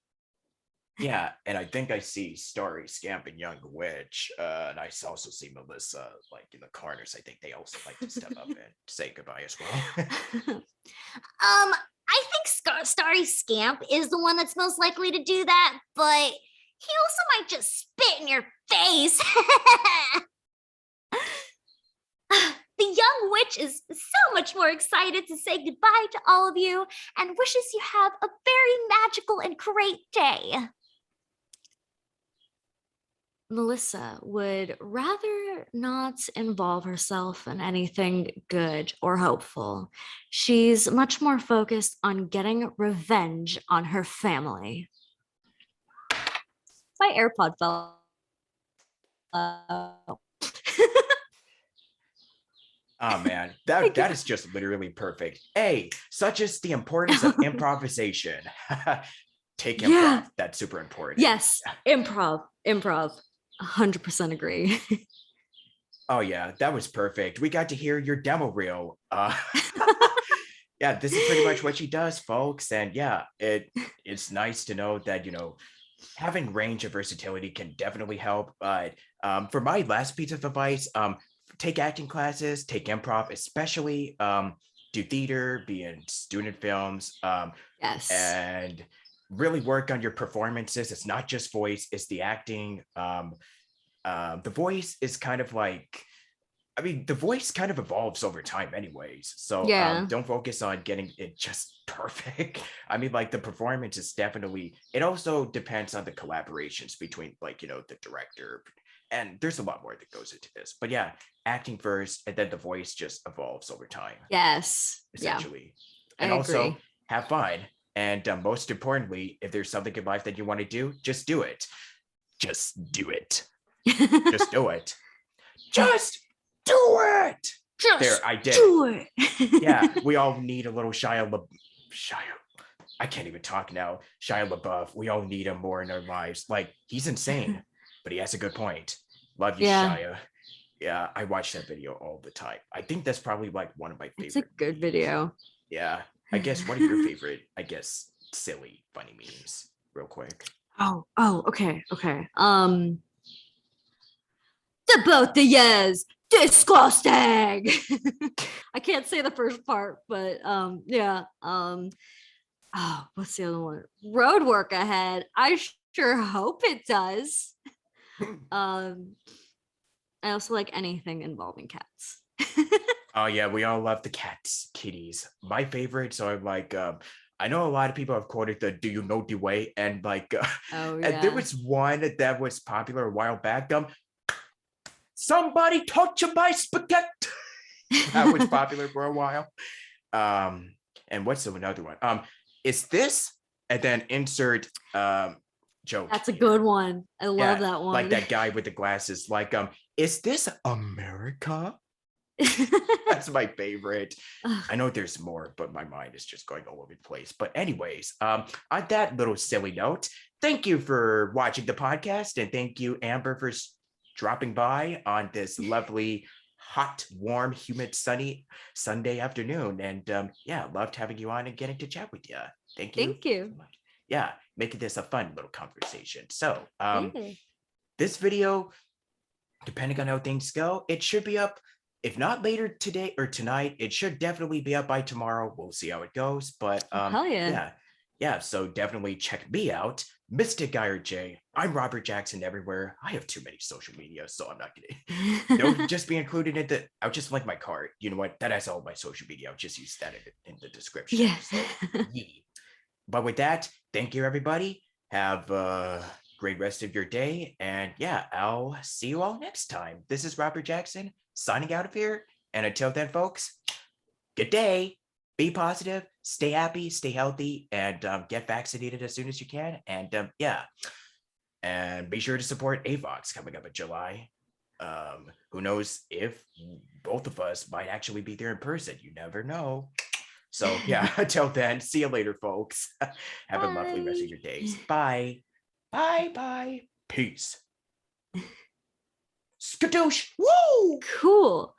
Yeah, and I think I see Starry Scamp and Young Witch, and I also see Melissa like in the corners. I think they also like to step up and say goodbye as well. I think Starry Scamp is the one that's most likely to do that, but he also might just spit in your face. The young witch is so much more excited to say goodbye to all of you and wishes you have a very magical and great day. Melissa would rather not involve herself in anything good or hopeful. She's much more focused on getting revenge on her family. My AirPod fell out. Oh man, that is just literally perfect. Hey, such is the importance of improvisation. Take improv. Yeah. That's super important. Yes, improv. 100% agree. Oh yeah, that was perfect. We got to hear your demo reel. Yeah, this is pretty much what she does, folks. And yeah, it's nice to know that having range of versatility can definitely help. But for my last piece of advice, take acting classes, take improv, especially do theater, be in student films, Yes. and really work on your performances. It's not just voice, it's the acting. The voice is kind of like, I mean, the voice kind of evolves over time anyways. So Yeah. don't focus on getting it just perfect. I mean, like the performance is definitely, it also depends on the collaborations between like, the director, and there's a lot more that goes into this. But yeah, acting first, and then the voice just evolves over time. Yes. Essentially. Yeah. And I also agree. have fun. And most importantly, if there's something in life that you want to do, just do it. Just do it. Just do it. Just do it. Just there, I did. Do it. Yeah, we all need a little Shia. I can't even talk now. Shia LaBeouf. We all need him more in our lives. Like he's insane, but he has a good point. Love you, Yeah. Shia. Yeah, I watch that video all the time. I think that's probably like one of my favorite. It's a good video. Yeah, I guess. What are your favorite? I guess silly, funny memes, real quick. Oh, okay. The both of yous, disgusting. I can't say the first part, but yeah. Oh, what's the other one? Road work ahead. I sure hope it does. I also like anything involving cats. Oh yeah, we all love the cats, kitties. My favorite. So I'm like, I know a lot of people have quoted the "Do you know the way?" and like, Oh and there yeah. was one that was popular a while back. Somebody touch my spaghetti. That was popular for a while. And what's another one? Is this and then insert joke. That's a here. good one. I love Yeah, that one. like that guy with the glasses. Like, is this America? That's my favorite. I know there's more, but my mind is just going all over the place. But anyways, on that little silly note, thank you for watching the podcast, and thank you, Amber, for dropping by on this lovely, hot, warm, humid, sunny Sunday afternoon. And yeah, loved having you on and getting to chat with you. Thank you. Thank you. So much. Yeah, making this a fun little conversation. So, Yeah. this video, depending on how things go, it should be up. If not later today or tonight, it should definitely be up by tomorrow. We'll see how it goes. But Hell yeah. yeah. So definitely check me out, Mystic Guy or J. I'm Robert Jackson everywhere. I have too many social media, so I'm not gonna. They'll just be included in the. I'll just link my card. You know what? That has all my social media. I'll just use that in the description. Yeah. So, yeah. But with that, thank you everybody. Have a great rest of your day, and yeah, I'll see you all next time. This is Robert Jackson signing out of here. And until then, folks, good day. Be positive, stay happy, stay healthy, and get vaccinated as soon as you can. And yeah, and be sure to support AVOX coming up in July. Who knows if both of us might actually be there in person? You never know. So yeah, until then, see you later, folks. Have a lovely rest of your days. Bye. Bye. Bye. Peace. Skadoosh. Woo! Cool.